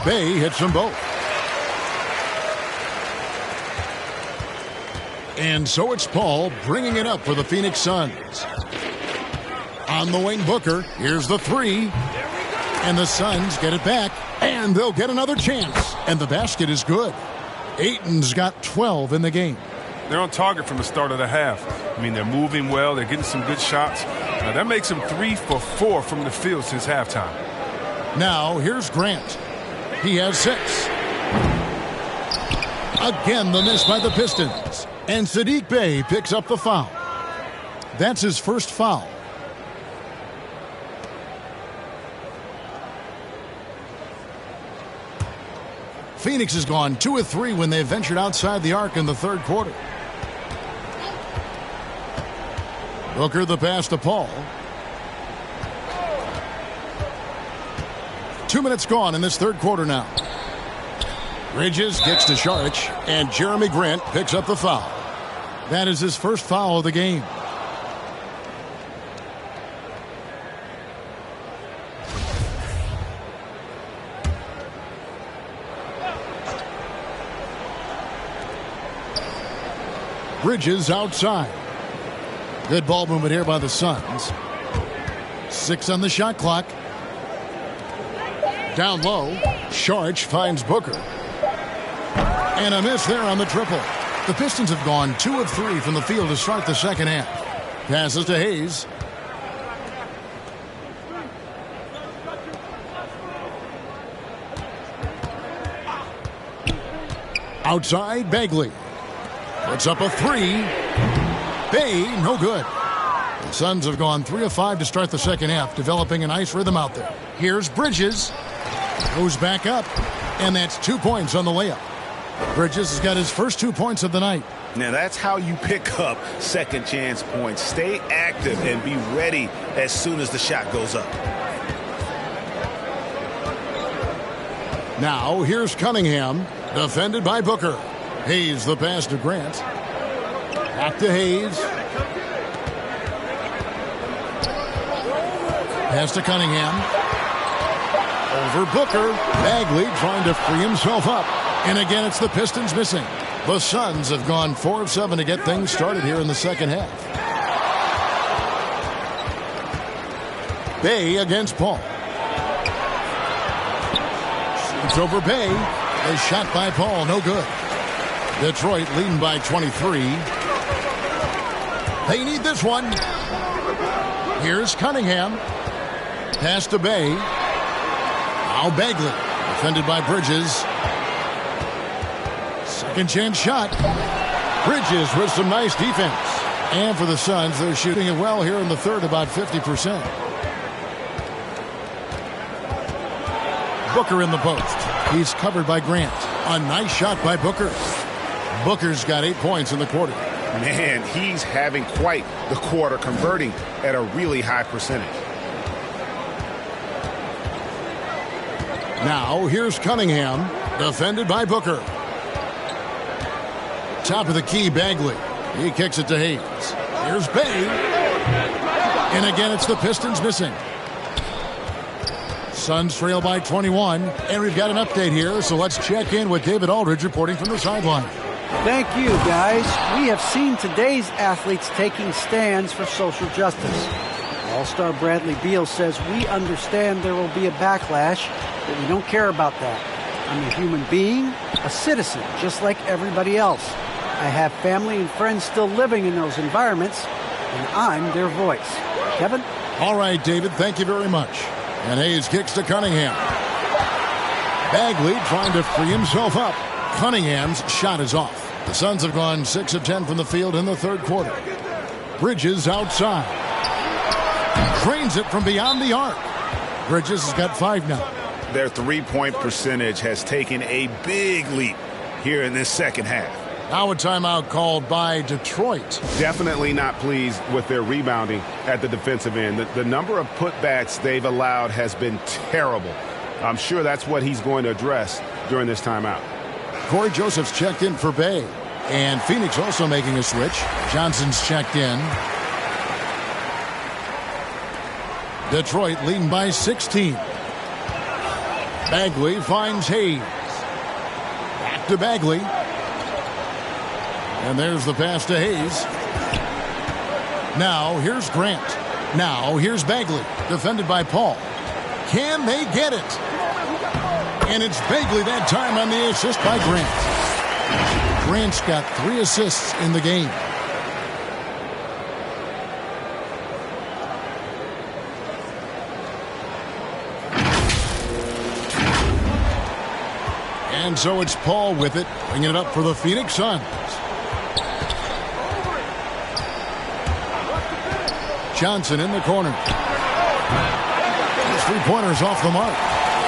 Bay hits them both. And so it's Paul bringing it up for the Phoenix Suns. On the wing, Booker. Here's the 3. And the Suns get it back. And they'll get another chance. And the basket is good. Ayton's got 12 in the game. They're on target from the start of the half. I mean, they're moving well. They're getting some good shots. Now, that makes them 3 for 4 from the field since halftime. Now, here's Grant. He has 6. Again, the miss by the Pistons. And Saddiq Bey picks up the foul. That's his first foul. Phoenix has gone 2 of 3 when they ventured outside the arc in the third quarter. Booker the pass to Paul. 2 minutes gone in this third quarter now. Bridges gets to Šarić, and Jeremy Grant picks up the foul. That is his first foul of the game. Bridges outside. Good ball movement here by the Suns. 6 on the shot clock. Down low, Šarić finds Booker. And a miss there on the triple. The Pistons have gone 2 of 3 from the field to start the second half. Passes to Hayes. Outside, Bagley. Puts up a 3. Bay, no good. The Suns have gone 3 of 5 to start the second half, developing a nice rhythm out there. Here's Bridges. Goes back up, and that's 2 points on the layup. Bridges has got his first 2 points of the night. Now that's how you pick up second chance points. Stay active and be ready as soon as the shot goes up. Now here's Cunningham, defended by Booker. Hayes the pass to Grant. Back to Hayes. Pass to Cunningham. Over Booker. Bagley trying to free himself up. And again, it's the Pistons missing. The Suns have gone 4 of 7 to get things started here in the second half. Bay against Paul. Shoots over Bay. A shot by Paul, no good. Detroit leading by 23. They need this one. Here's Cunningham. Pass to Bay. Now Bagley, defended by Bridges. Second chance shot. Bridges with some nice defense. And for the Suns, they're shooting it well here in the third, about 50%. Booker in the post. He's covered by Grant. A nice shot by Booker. Booker's got 8 points in the quarter. Man, he's having quite the quarter, converting at a really high percentage. Now, here's Cunningham, defended by Booker. Top of the key, Bagley. He kicks it to Hayes. Here's Bay. And again, it's the Pistons missing. Suns trail by 21. And we've got an update here, so let's check in with David Aldridge reporting from the sideline. Thank you, guys. We have seen today's athletes taking stands for social justice. All-Star Bradley Beal says, we understand there will be a backlash, but we don't care about that. I'm a human being, a citizen, just like everybody else. I have family and friends still living in those environments, and I'm their voice. Kevin? All right, David, thank you very much. And Hayes kicks to Cunningham. Bagley trying to free himself up. Cunningham's shot is off. The Suns have gone 6 of 10 from the field in the third quarter. Bridges outside. Drains it from beyond the arc. Bridges has got 5 now. Their three-point percentage has taken a big leap here in this second half. Now a timeout called by Detroit. Definitely not pleased with their rebounding at the defensive end. The number of putbacks they've allowed has been terrible. I'm sure that's what he's going to address during this timeout. Corey Joseph's checked in for Bay. And Phoenix also making a switch. Johnson's checked in. Detroit leading by 16. Bagley finds Hayes. Back to Bagley. And there's the pass to Hayes. Now here's Grant. Now here's Bagley. Defended by Paul. Can they get it? And it's Bagley that time on the assist by Grant. Grant's got 3 assists in the game. And so it's Paul with it, bringing it up for the Phoenix Suns. Johnson in the corner. His 3-pointers off the mark.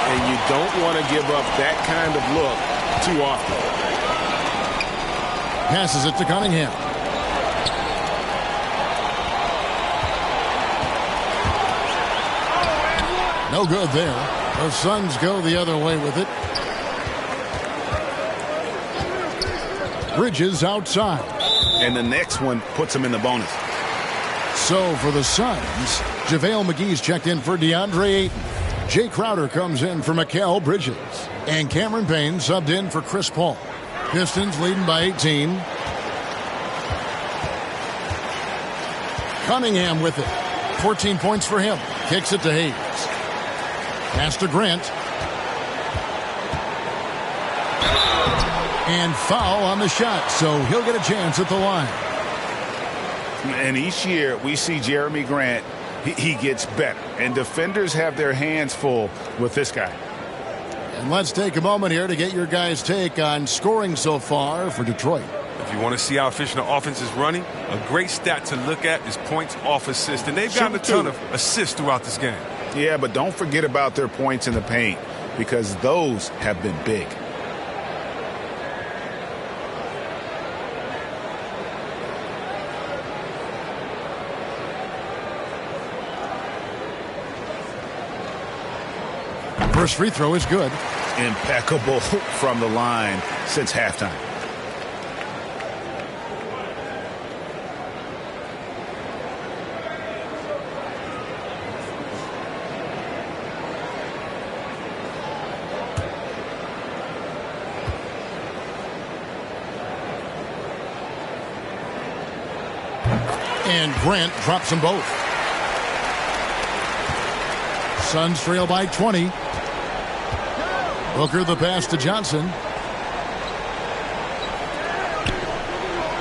And you don't want to give up that kind of look too often. Passes it to Cunningham. No good there. The Suns go the other way with it. Bridges outside. And the next one puts him in the bonus. So for the Suns, JaVale McGee's checked in for DeAndre Ayton. Jay Crowder comes in for Mikal Bridges. And Cameron Payne subbed in for Chris Paul. Pistons leading by 18. Cunningham with it. 14 points for him. Kicks it to Hayes. Pass to Grant. And foul on the shot, so he'll get a chance at the line. And each year we see Jeremy Grant, he gets better. And defenders have their hands full with this guy. And let's take a moment here to get your guys' take on scoring so far for Detroit. If you want to see how efficient the offense is running, a great stat to look at is points off assist. And they've gotten a ton of assists throughout this game. Yeah, but don't forget about their points in the paint, because those have been big. First free throw is good. Impeccable from the line since halftime. And Grant drops them both. Suns trail by 20. Booker the pass to Johnson.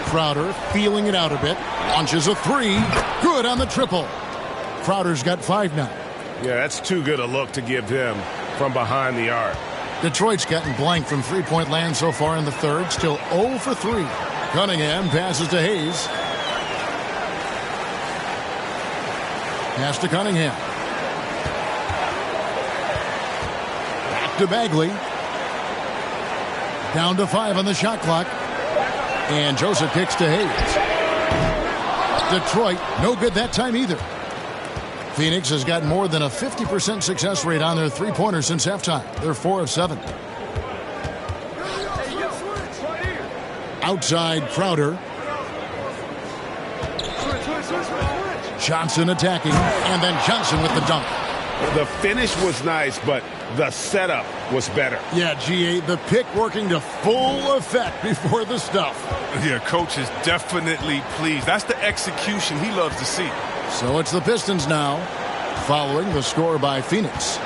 Crowder feeling it out a bit. Launches a 3. Good on the triple. Crowder's got 5 now. Yeah, that's too good a look to give him from behind the arc. Detroit's gotten blank from three-point land so far in the third. Still 0 for 3. Cunningham passes to Hayes. Pass to Cunningham. Back to Bagley. Down to 5 on the shot clock. And Joseph kicks to Hayes. Detroit, no good that time either. Phoenix has got more than a 50% success rate on their three-pointers since halftime. They're 4 of 7. Outside Crowder. Johnson attacking, and then Johnson with the dunk. The finish was nice, but the setup was better. Yeah, GA, the pick working to full effect before the stuff. Yeah, coach is definitely pleased. That's the execution he loves to see. So it's the Pistons now, following the score by Phoenix.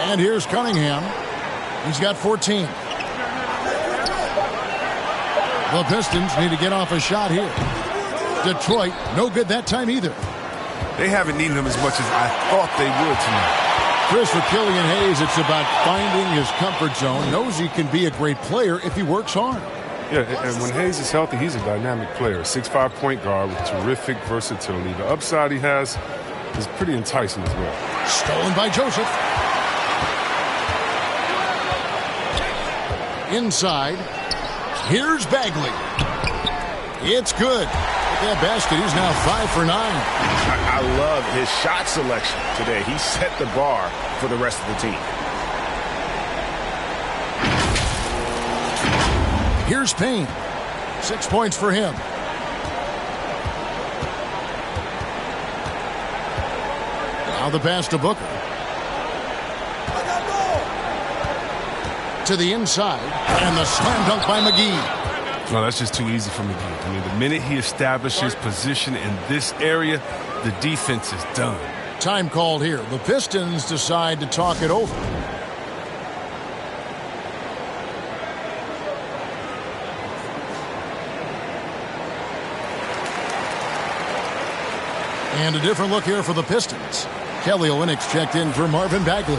And here's Cunningham. He's got 14. The Pistons need to get off a shot here. Detroit, no good that time either. They haven't needed him as much as I thought they would tonight. Chris, for Killian Hayes, it's about finding his comfort zone. Knows he can be a great player if he works hard. Yeah, and when Hayes is healthy, he's a dynamic player. 6'5" point guard with terrific versatility. The upside he has is pretty enticing as well. Stolen by Joseph. Inside. Here's Bagley. It's good. With that basket, he's now 5 for 9. I love his shot selection today. He set the bar for the rest of the team. Here's Payne. 6 points for him. Now the pass to Booker. To the inside, and the slam dunk by McGee. No, that's just too easy for McGee. I mean, the minute he establishes position in this area, the defense is done. Time called here. The Pistons decide to talk it over. And a different look here for the Pistons. Kelly Olynyk's checked in for Marvin Bagley.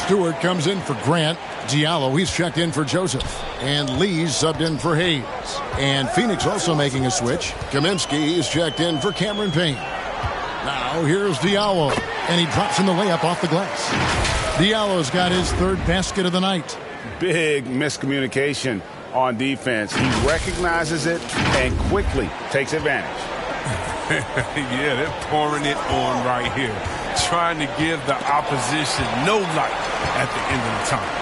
Stewart comes in for Grant. Diallo, he's checked in for Joseph. And Lee's subbed in for Hayes. And Phoenix also making a switch. Kaminsky is checked in for Cameron Payne. Now here's Diallo. And he drops in the layup off the glass. Diallo's got his third basket of the night. Big miscommunication on defense. He recognizes it and quickly takes advantage. Yeah, they're pouring it on right here. Trying to give the opposition no light at the end of the time.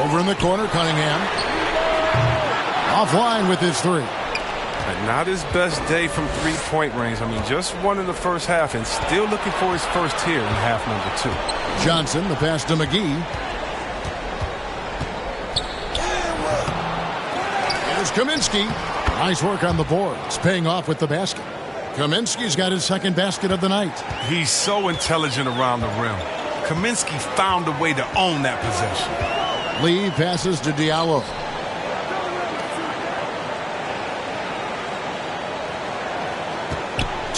Over in the corner, Cunningham. Offline with his three. And not his best day from three-point range. I mean, just one in the first half and still looking for his first here in half number 2. Johnson, the pass to McGee. Here's Kaminsky. Nice work on the boards, paying off with the basket. Kaminsky's got his second basket of the night. He's so intelligent around the rim. Kaminsky found a way to own that possession. Lee passes to Diallo.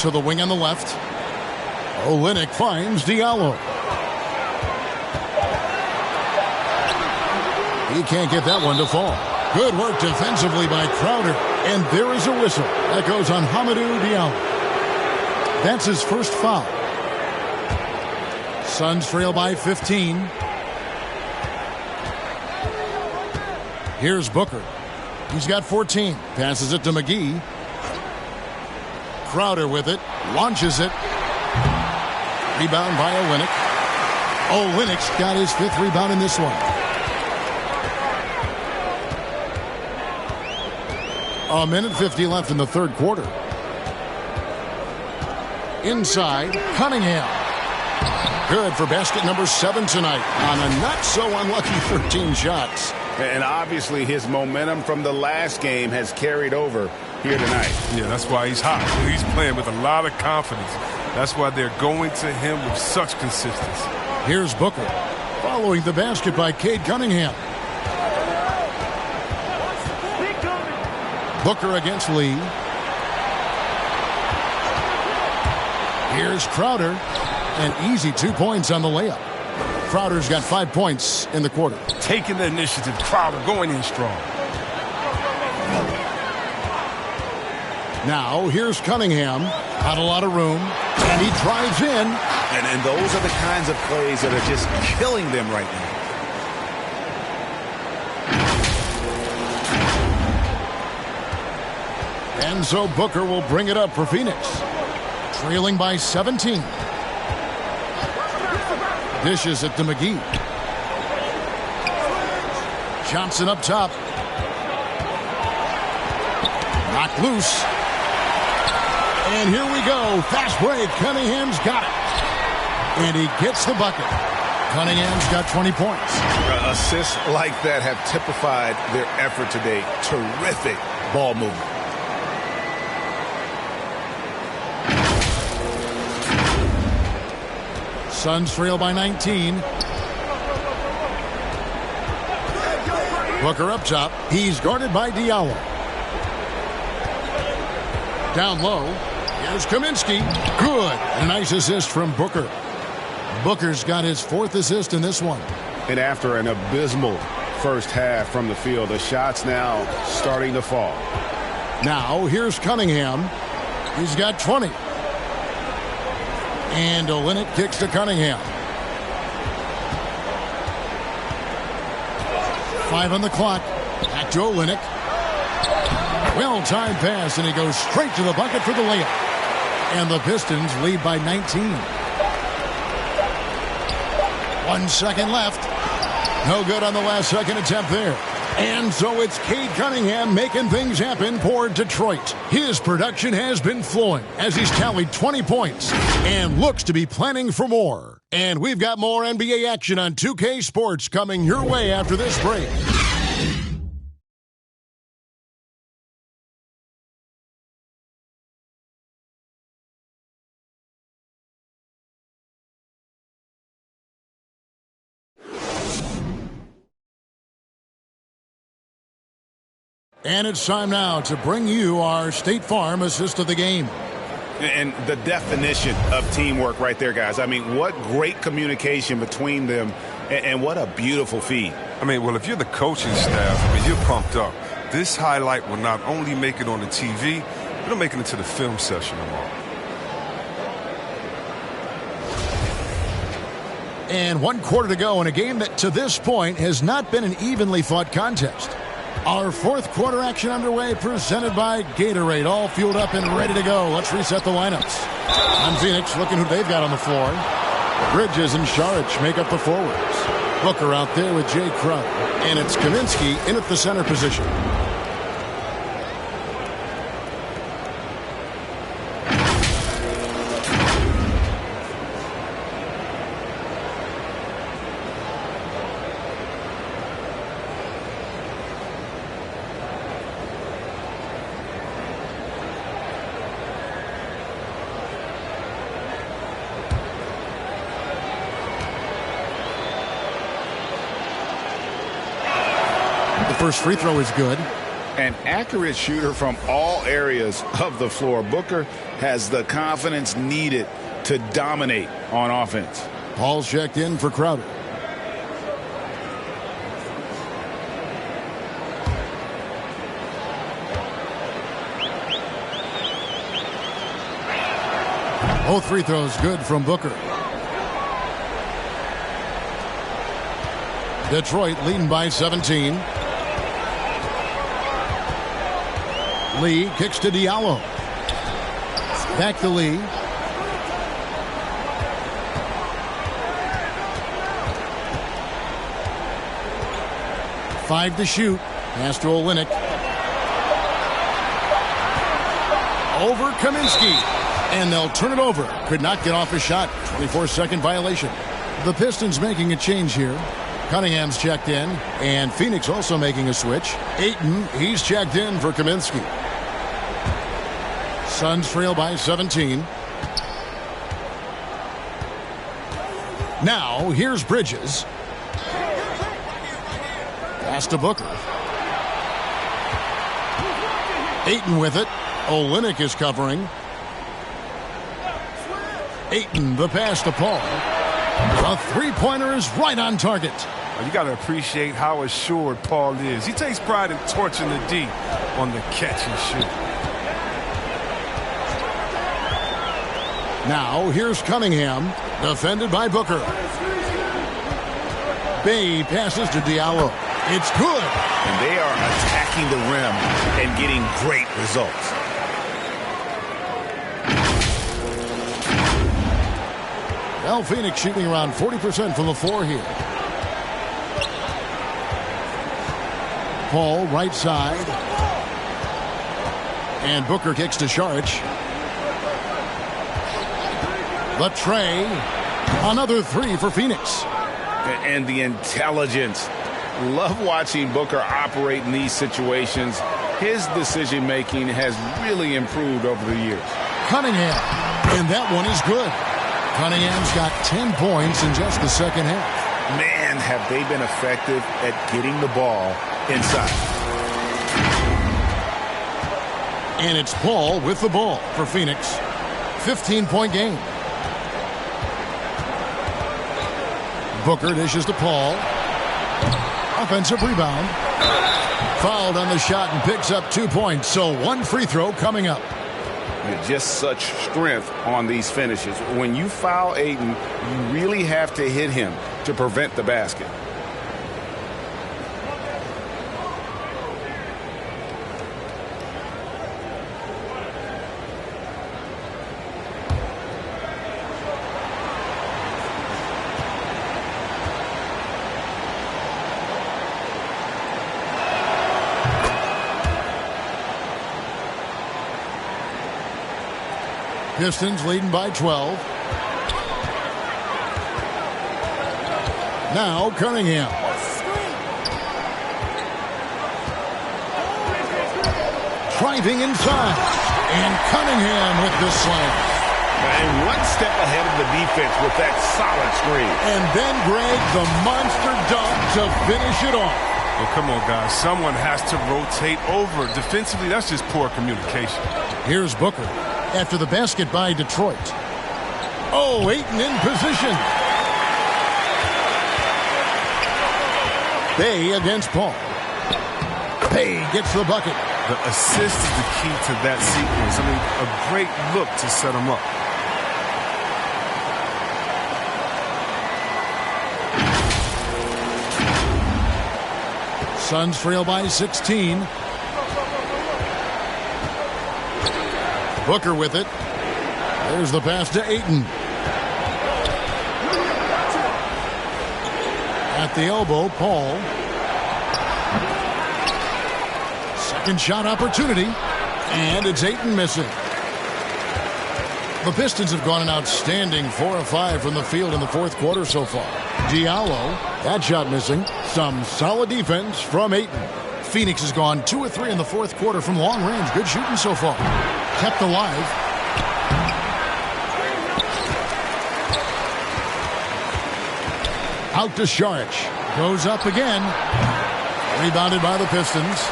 To the wing on the left. Olynyk finds Diallo. He can't get that one to fall. Good work defensively by Crowder. And there is a whistle. That goes on Hamidou Diallo. That's his first foul. Suns trail by 15. Here's Booker. He's got 14. Passes it to McGee. Crowder with it. Launches it. Rebound by Olynyk. Olynyk's got his 5th rebound in this one. A minute 50 left in the third quarter. Inside, Cunningham. Good for basket number 7 tonight on a not-so-unlucky 13 shots. And obviously his momentum from the last game has carried over here tonight. Yeah, that's why he's hot. He's playing with a lot of confidence. That's why they're going to him with such consistency. Here's Booker, following the basket by Cade Cunningham. Booker against Lee. Here's Crowder. An easy 2 points on the layup. Crowder's got 5 points in the quarter. Taking the initiative. Crowder going in strong. Now here's Cunningham. Not a lot of room. And he drives in. And those are the kinds of plays that are just killing them right now. And so Booker will bring it up for Phoenix. Trailing by 17. Dishes it to McGee. Johnson up top. Knocked loose. And here we go. Fast break. Cunningham's got it. And he gets the bucket. Cunningham's got 20 points. Assists like that have typified their effort today. Terrific ball movement. Suns trail by 19. Booker up top. He's guarded by Diallo. Down low. Here's Kaminsky. Good. A nice assist from Booker. Booker's got his 4th assist in this one. And after an abysmal first half from the field, the shots now starting to fall. Now here's Cunningham. He's got 20. And Olynyk kicks to Cunningham. 5 on the clock. Back to Olynyk. Well-timed pass, and he goes straight to the bucket for the layup. And the Pistons lead by 19. 1 second left. No good on the last second attempt there. And so it's Cade Cunningham making things happen for Detroit. His production has been flowing as he's tallied 20 points and looks to be planning for more. And we've got more NBA action on 2K Sports coming your way after this break. And it's time now to bring you our State Farm assist of the game. And the definition of teamwork right there, guys. I mean, what great communication between them, and what a beautiful feed. I mean, well, if you're the coaching staff, I mean, you're pumped up. This highlight will not only make it on the TV, it'll make it into the film session tomorrow. And 1 quarter to go in a game that to this point has not been an evenly fought contest. Our 4th quarter action underway, presented by Gatorade, all fueled up and ready to go. Let's reset the lineups. On Phoenix, looking who they've got on the floor. Bridges and Šarić make up the forwards. Booker out there with Jay Crowder. And it's Kaminsky in at the center position. First free throw is good. An accurate shooter from all areas of the floor. Booker has the confidence needed to dominate on offense. Paul's checked in for Crowder. Both free throws good from Booker. Detroit leading by 17. Lee kicks to Diallo. Back to Lee. Five to shoot. Pass to Olynyk. Over Kaminsky. And they'll turn it over. Could not get off a shot. 24-second violation. The Pistons making a change here. Cunningham's checked in. And Phoenix also making a switch. Ayton, he's checked in for Kaminsky. Suns trail by 17. Now, here's Bridges. Pass to Booker. Ayton with it. Olynyk is covering. Ayton, the pass to Paul. A three-pointer is right on target. You got to appreciate how assured Paul is. He takes pride in torching the D on the catch and shoot. Now here's Cunningham, defended by Booker. Bay passes to Diallo. It's good. And they are attacking the rim and getting great results. Well, Phoenix shooting around 40% from the floor here. Paul, right side. And Booker kicks to Šarić. The tray. Another three for Phoenix. And the intelligence. Love watching Booker operate in these situations. His decision-making has really improved over the years. Cunningham. And that one is good. Cunningham's got 10 points in just the second half. Man, have they been effective at getting the ball inside. And it's Paul with the ball for Phoenix. 15-point game. Booker dishes to Paul. Offensive rebound. Fouled on the shot and picks up 2 points. So one free throw coming up. Just such strength on these finishes. When you foul Ayton, you really have to hit him to prevent the basket. Pistons leading by 12. Now Cunningham. Driving inside. And Cunningham with the slam. And one step ahead of the defense with that solid screen. And then Greg, the monster dunk to finish it off. Well, come on, guys. Someone has to rotate over. Defensively, that's just poor communication. Here's Booker. After the basket by Detroit. Oh, Ayton in position. Bay against Paul. Bay gets the bucket. The assist is the key to that sequence. I mean, a great look to set him up. Suns trail by 16. Booker with it. There's the pass to Ayton. At the elbow, Paul. Second shot opportunity. And it's Ayton missing. The Pistons have gone an outstanding 4 of 5 from the field in the fourth quarter so far. Diallo, that shot missing. Some solid defense from Ayton. Phoenix has gone 2 of 3 in the fourth quarter from long range. Good shooting so far. Kept alive. Out to Šarić. Goes up again. Rebounded by the Pistons.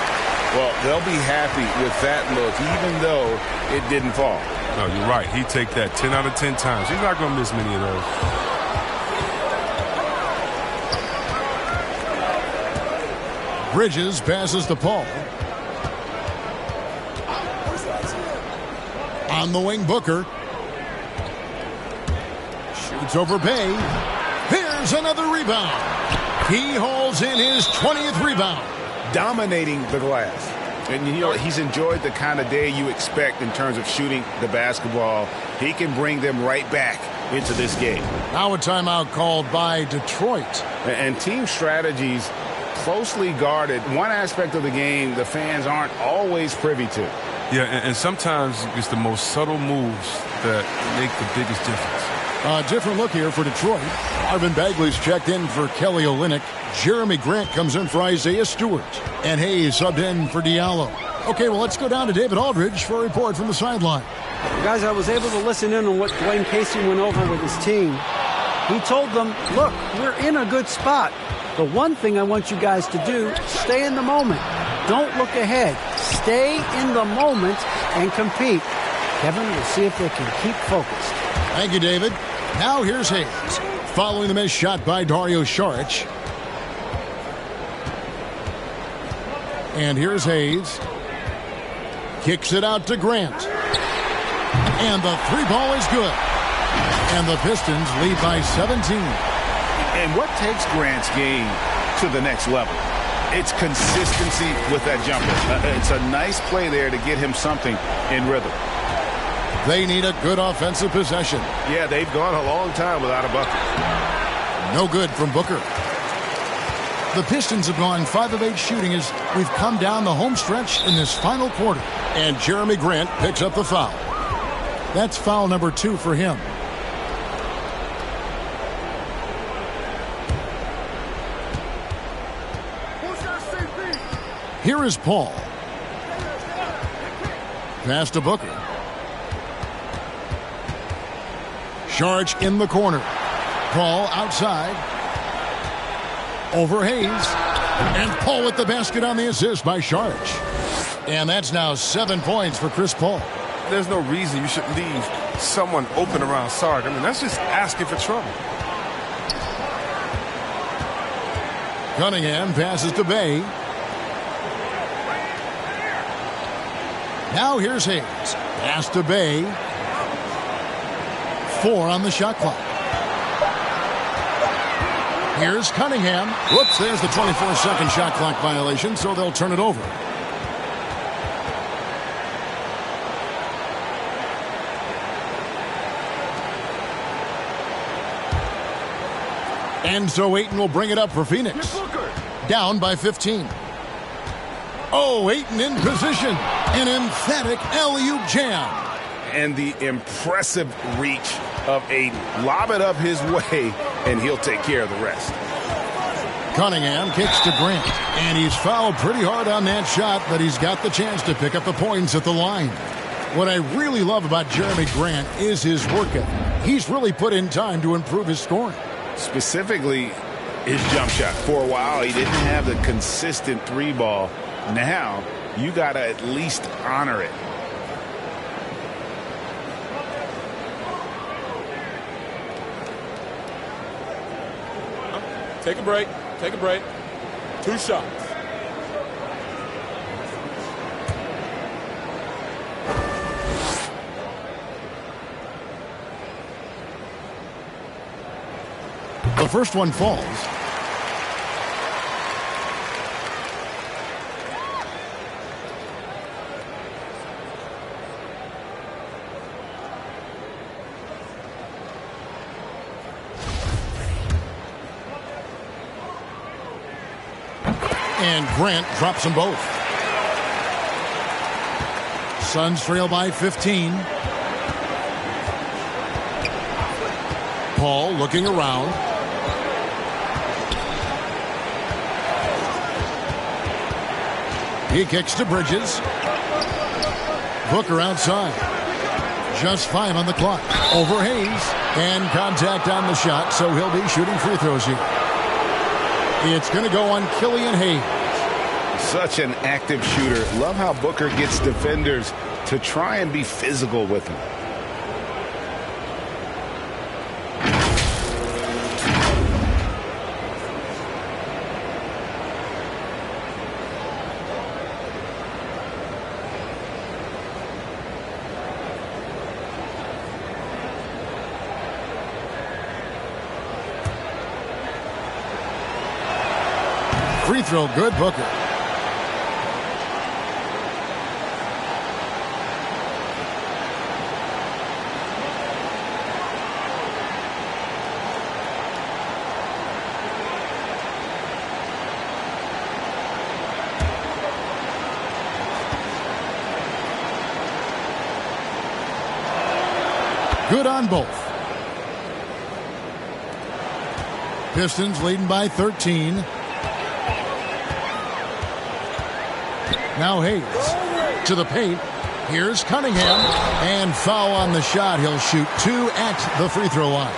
Well, they'll be happy with that look, even though it didn't fall. No, you're right. He'd take that 10 out of 10 times. He's not going to miss many of those. Bridges passes to Paul. On the wing, Booker. Shoots over Bay. Here's another rebound. He hauls in his 20th rebound. Dominating the glass. And, you know, he's enjoyed the kind of day you expect in terms of shooting the basketball. He can bring them right back into this game. Now a timeout called by Detroit. And team strategies closely guarded. One aspect of the game the fans aren't always privy to. Yeah, and sometimes it's the most subtle moves that make the biggest difference. A different look here for Detroit. Marvin Bagley's checked in for Kelly Olynyk. Jeremy Grant comes in for Isaiah Stewart. And Hayes subbed in for Diallo. Okay, well, let's go down to David Aldridge for a report from the sideline. Guys, I was able to listen in on what Dwayne Casey went over with his team. He told them, look, we're in a good spot. The one thing I want you guys to do, stay in the moment. Don't look ahead. Stay in the moment and compete. Kevin, we'll see if they can keep focused. Thank you, David. Now here's Hayes. Following the missed shot by Dario Šarić. And here's Hayes. Kicks it out to Grant. And the three ball is good. And the Pistons lead by 17. And what takes Grant's game to the next level? It's consistency with that jumper. It's a nice play there to get him something in rhythm. They need a good offensive possession. Yeah, they've gone a long time without a bucket. No good from Booker. The Pistons have gone 5 of 8 shooting as we've come down the home stretch in this final quarter. And Jeremy Grant picks up the foul. That's foul number 2 for him. Here is Paul. Pass to Booker. Saric in the corner. Paul outside. Over Hayes. And Paul with the basket on the assist by Saric. And that's now 7 points for Chris Paul. There's no reason you should leave someone open around Saric. I mean, that's just asking for trouble. Cunningham passes to Bay. Now here's Hayes. Pass to Bay. 4 on the shot clock. Here's Cunningham. Whoops, there's the 24-second shot clock violation, so they'll turn it over. And so Ayton will bring it up for Phoenix. Down by 15. Oh, Ayton in position. An emphatic alley-oop jam. And the impressive reach of Ayton. Lob it up his way, and he'll take care of the rest. Cunningham kicks to Grant. And he's fouled pretty hard on that shot, but he's got the chance to pick up the points at the line. What I really love about Jeremy Grant is his work ethic. He's really put in time to improve his scoring. Specifically, his jump shot. For a while, he didn't have the consistent 3-ball. Now, you got to at least honor it. Take a break. Take a break. 2 shots. The first one falls. And Grant drops them both. Suns trail by 15. Paul looking around. He kicks to Bridges. Booker outside. Just 5 on the clock. Over Hayes. And contact on the shot, so he'll be shooting free throws here. It's going to go on Killian Hayes. Such an active shooter. Love how Booker gets defenders to try and be physical with him. Free throw good, Booker. Good on both. Pistons leading by 13. Now Hayes to the paint. Here's Cunningham. And foul on the shot. He'll shoot 2 at the free throw line.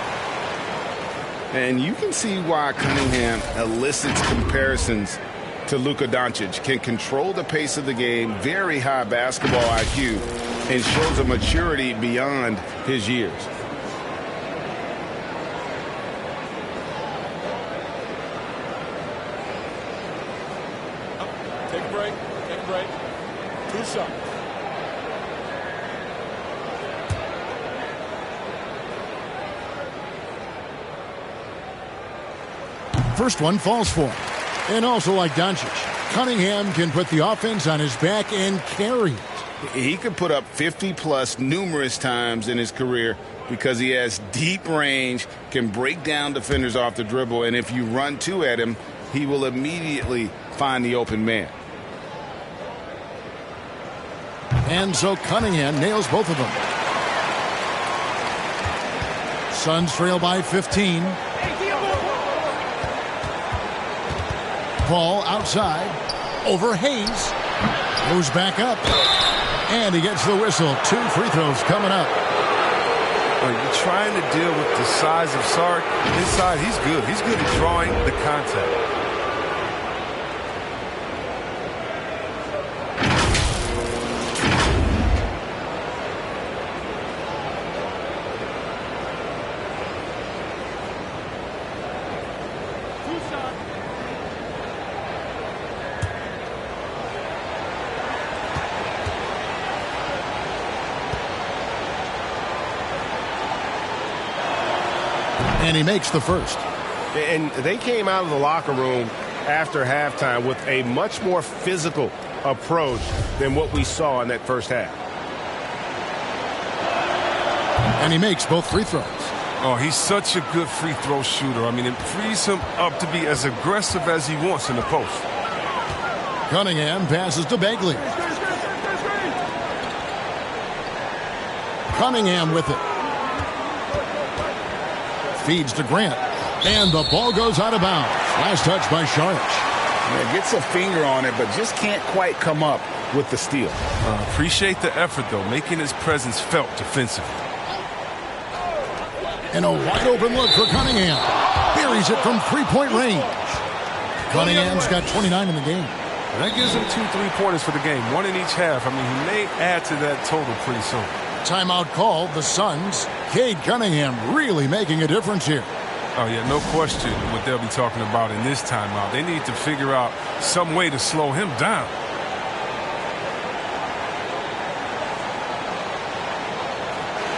And you can see why Cunningham elicits comparisons to Luka Doncic. Can control the pace of the game, very high basketball IQ, and shows a maturity beyond his years. Take a break. Take a break. 2 shots. First one falls for him. And also like Doncic, Cunningham can put the offense on his back and carry it. He could put up 50-plus numerous times in his career because he has deep range, can break down defenders off the dribble, and if you run two at him, he will immediately find the open man. And so Cunningham nails both of them. Suns trail by 15. Ball outside. Over Hayes. Goes back up. And he gets the whistle. 2 free throws coming up. You're trying to deal with the size of Sark. Inside, he's good. He's good at drawing the contact. And he makes the first. And they came out of the locker room after halftime with a much more physical approach than what we saw in that first half. And he makes both free throws. Oh, he's such a good free throw shooter. I mean, it frees him up to be as aggressive as he wants in the post. Cunningham passes to Bagley. Cunningham with it. Feeds to Grant. And the ball goes out of bounds. Last touch by Saric. Yeah, gets a finger on it, but just can't quite come up with the steal. Appreciate the effort, though, making his presence felt defensively. And a wide open look for Cunningham. Buries it from three-point range. Cunningham's got 29 in the game. That gives him 2 3-pointers for the game, 1 in each half. I mean, he may add to that total pretty soon. Timeout called. The Suns. Cade Cunningham really making a difference here. Oh, yeah, no question what they'll be talking about in this timeout. They need to figure out some way to slow him down.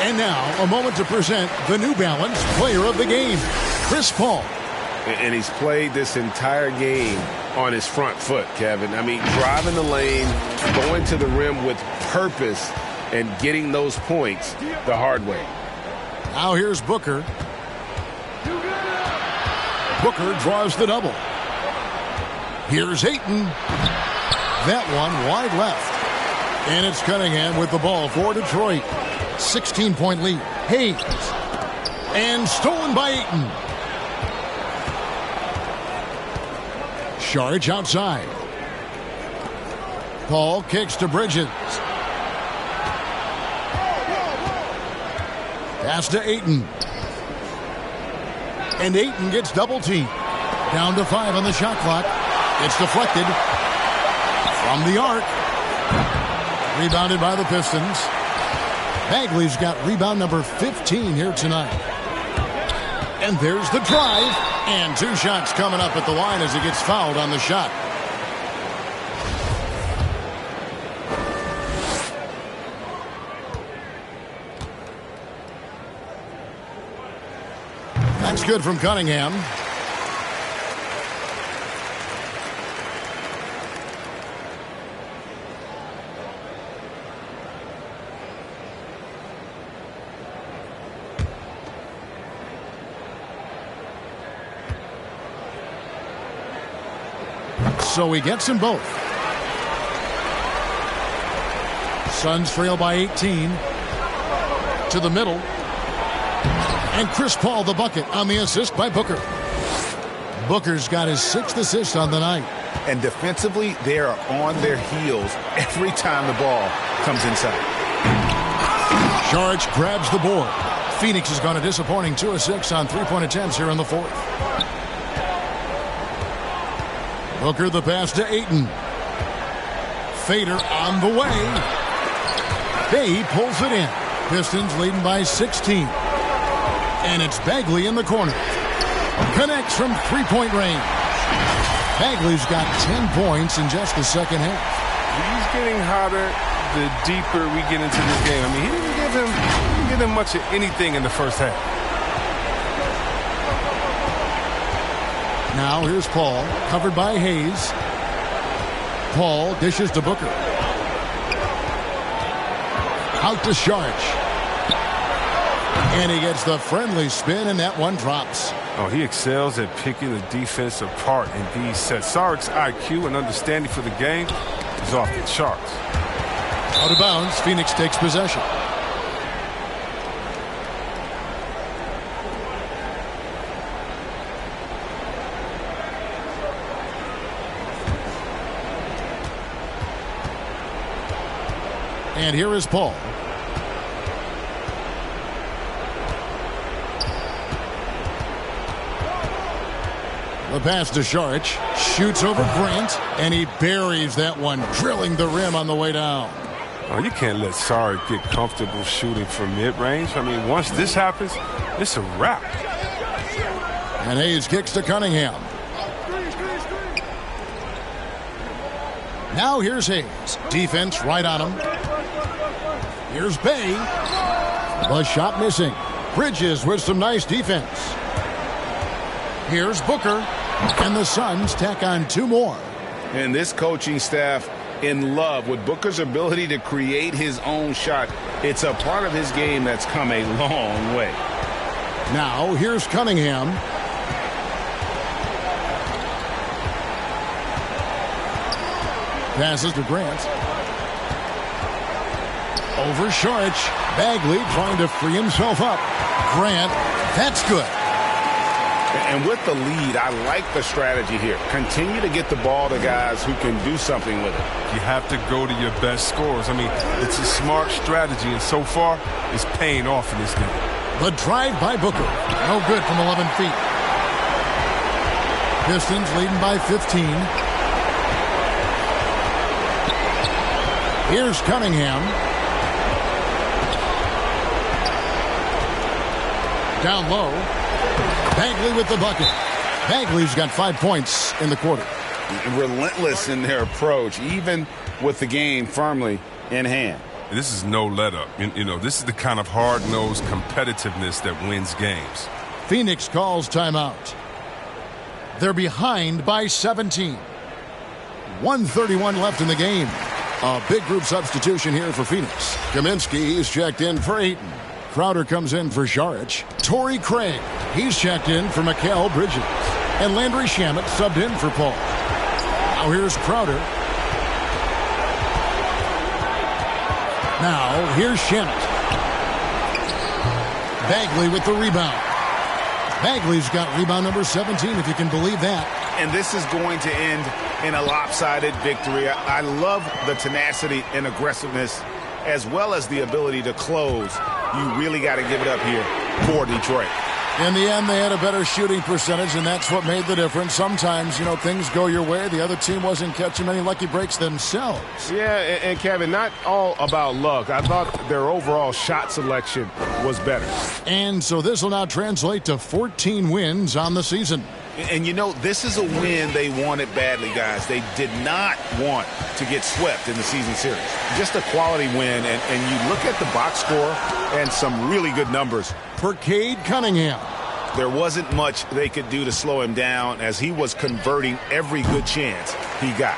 And now, a moment to present the New Balance Player of the Game, Chris Paul. And he's played this entire game on his front foot, Kevin. I mean, driving the lane, going to the rim with purpose, and getting those points the hard way. Now here's Booker. Booker draws the double. Here's Ayton. That one wide left. And it's Cunningham with the ball for Detroit. 16-point lead. Hayes. And stolen by Ayton. Saric outside. Paul kicks to Bridges. Pass to Ayton. And Ayton gets double teamed. Down to 5 on the shot clock. It's deflected from the arc. Rebounded by the Pistons. Bagley's got rebound number 15 here tonight. And there's the drive. And 2 shots coming up at the line as he gets fouled on the shot. That's good from Cunningham. So he gets them both. Suns trail by 18. To the middle. And Chris Paul the bucket on the assist by Booker. Booker's got his 6th assist on the night. And defensively, they are on their heels every time the ball comes inside. Saric grabs the board. Phoenix has gone a disappointing 2 of 6 on 3-point attempts here in the 4th. Booker the pass to Ayton. Fader on the way. Bay pulls it in. Pistons leading by 16. And it's Bagley in the corner. Connects from 3-point range. Bagley's got 10 points in just the second half. He's getting hotter the deeper we get into this game. I mean, he didn't give him much of anything in the first half. Now here's Paul, covered by Hayes. Paul dishes to Booker. Out to Saric. And he gets the friendly spin, and that one drops. Oh, he excels at picking the defense apart in these sets. Saric's IQ and understanding for the game is off the charts. Out of bounds, Phoenix takes possession. And here is Paul. The pass to Saric, shoots over Grant, and he buries that one, drilling the rim on the way down. Oh, you can't let Saric get comfortable shooting from mid-range. I mean, once this happens, it's a wrap. And Hayes kicks to Cunningham. Now here's Hayes. Defense right on him. Here's Bay. The shot missing. Bridges with some nice defense. Here's Booker. And the Suns tack on 2 more. And this coaching staff in love with Booker's ability to create his own shot. It's a part of his game that's come a long way. Now here's Cunningham. Passes to Grant. Over Saric. Bagley trying to free himself up. Grant, that's good. And with the lead, I like the strategy here. Continue to get the ball to guys who can do something with it. You have to go to your best scorers. I mean, it's a smart strategy, and so far, it's paying off in this game. The drive by Booker. No good from 11 feet. Pistons leading by 15. Here's Cunningham. Down low. Bagley with the bucket. Bagley's got 5 points in the quarter. Relentless in their approach, even with the game firmly in hand. This is no let-up. You know, this is the kind of hard-nosed competitiveness that wins games. Phoenix calls timeout. They're behind by 17. 1:31 left in the game. A big group substitution here for Phoenix. Kaminsky is checked in for Ayton. Crowder comes in for Saric. Torrey Craig, he's checked in for Mikal Bridges. And Landry Shamet subbed in for Paul. Now here's Crowder. Now here's Shamet. Bagley with the rebound. Bagley's got rebound number 17, if you can believe that. And this is going to end in a lopsided victory. I love the tenacity and aggressiveness, as well as the ability to close. You really got to give it up here for Detroit. In the end, they had a better shooting percentage, and that's what made the difference. Sometimes, you know, things go your way. The other team wasn't catching many lucky breaks themselves. Yeah, and Kevin, not all about luck. I thought their overall shot selection was better. And so this will now translate to 14 wins on the season. And, you know, this is a win they wanted badly, guys. They did not want to get swept in the season series. Just a quality win, and you look at the box score and some really good numbers. For Cade Cunningham. There wasn't much they could do to slow him down as he was converting every good chance he got.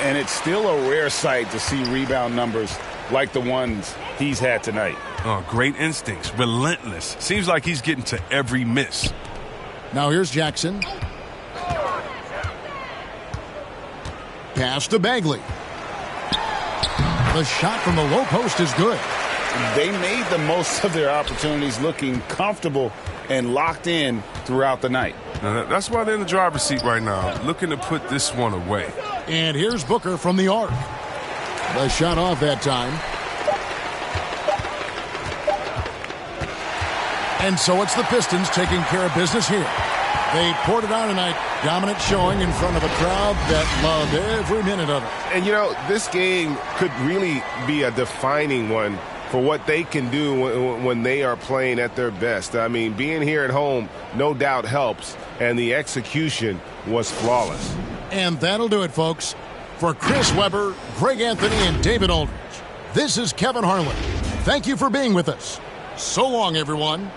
And it's still a rare sight to see rebound numbers like the ones he's had tonight. Oh, great instincts, relentless. Seems like he's getting to every miss. Now here's Jackson. Pass to Bagley. The shot from the low post is good. They made the most of their opportunities, looking comfortable and locked in throughout the night. Now, that's why they're in the driver's seat right now, looking to put this one away. And here's Booker from the arc. The shot off that time. And so it's the Pistons taking care of business here. They poured it on tonight. Dominant showing in front of a crowd that loved every minute of it. And, you know, this game could really be a defining one for what they can do when they are playing at their best. I mean, being here at home no doubt helps, and the execution was flawless. And that'll do it, folks. For Chris Webber, Greg Anthony, and David Aldridge, this is Kevin Harlan. Thank you for being with us. So long, everyone.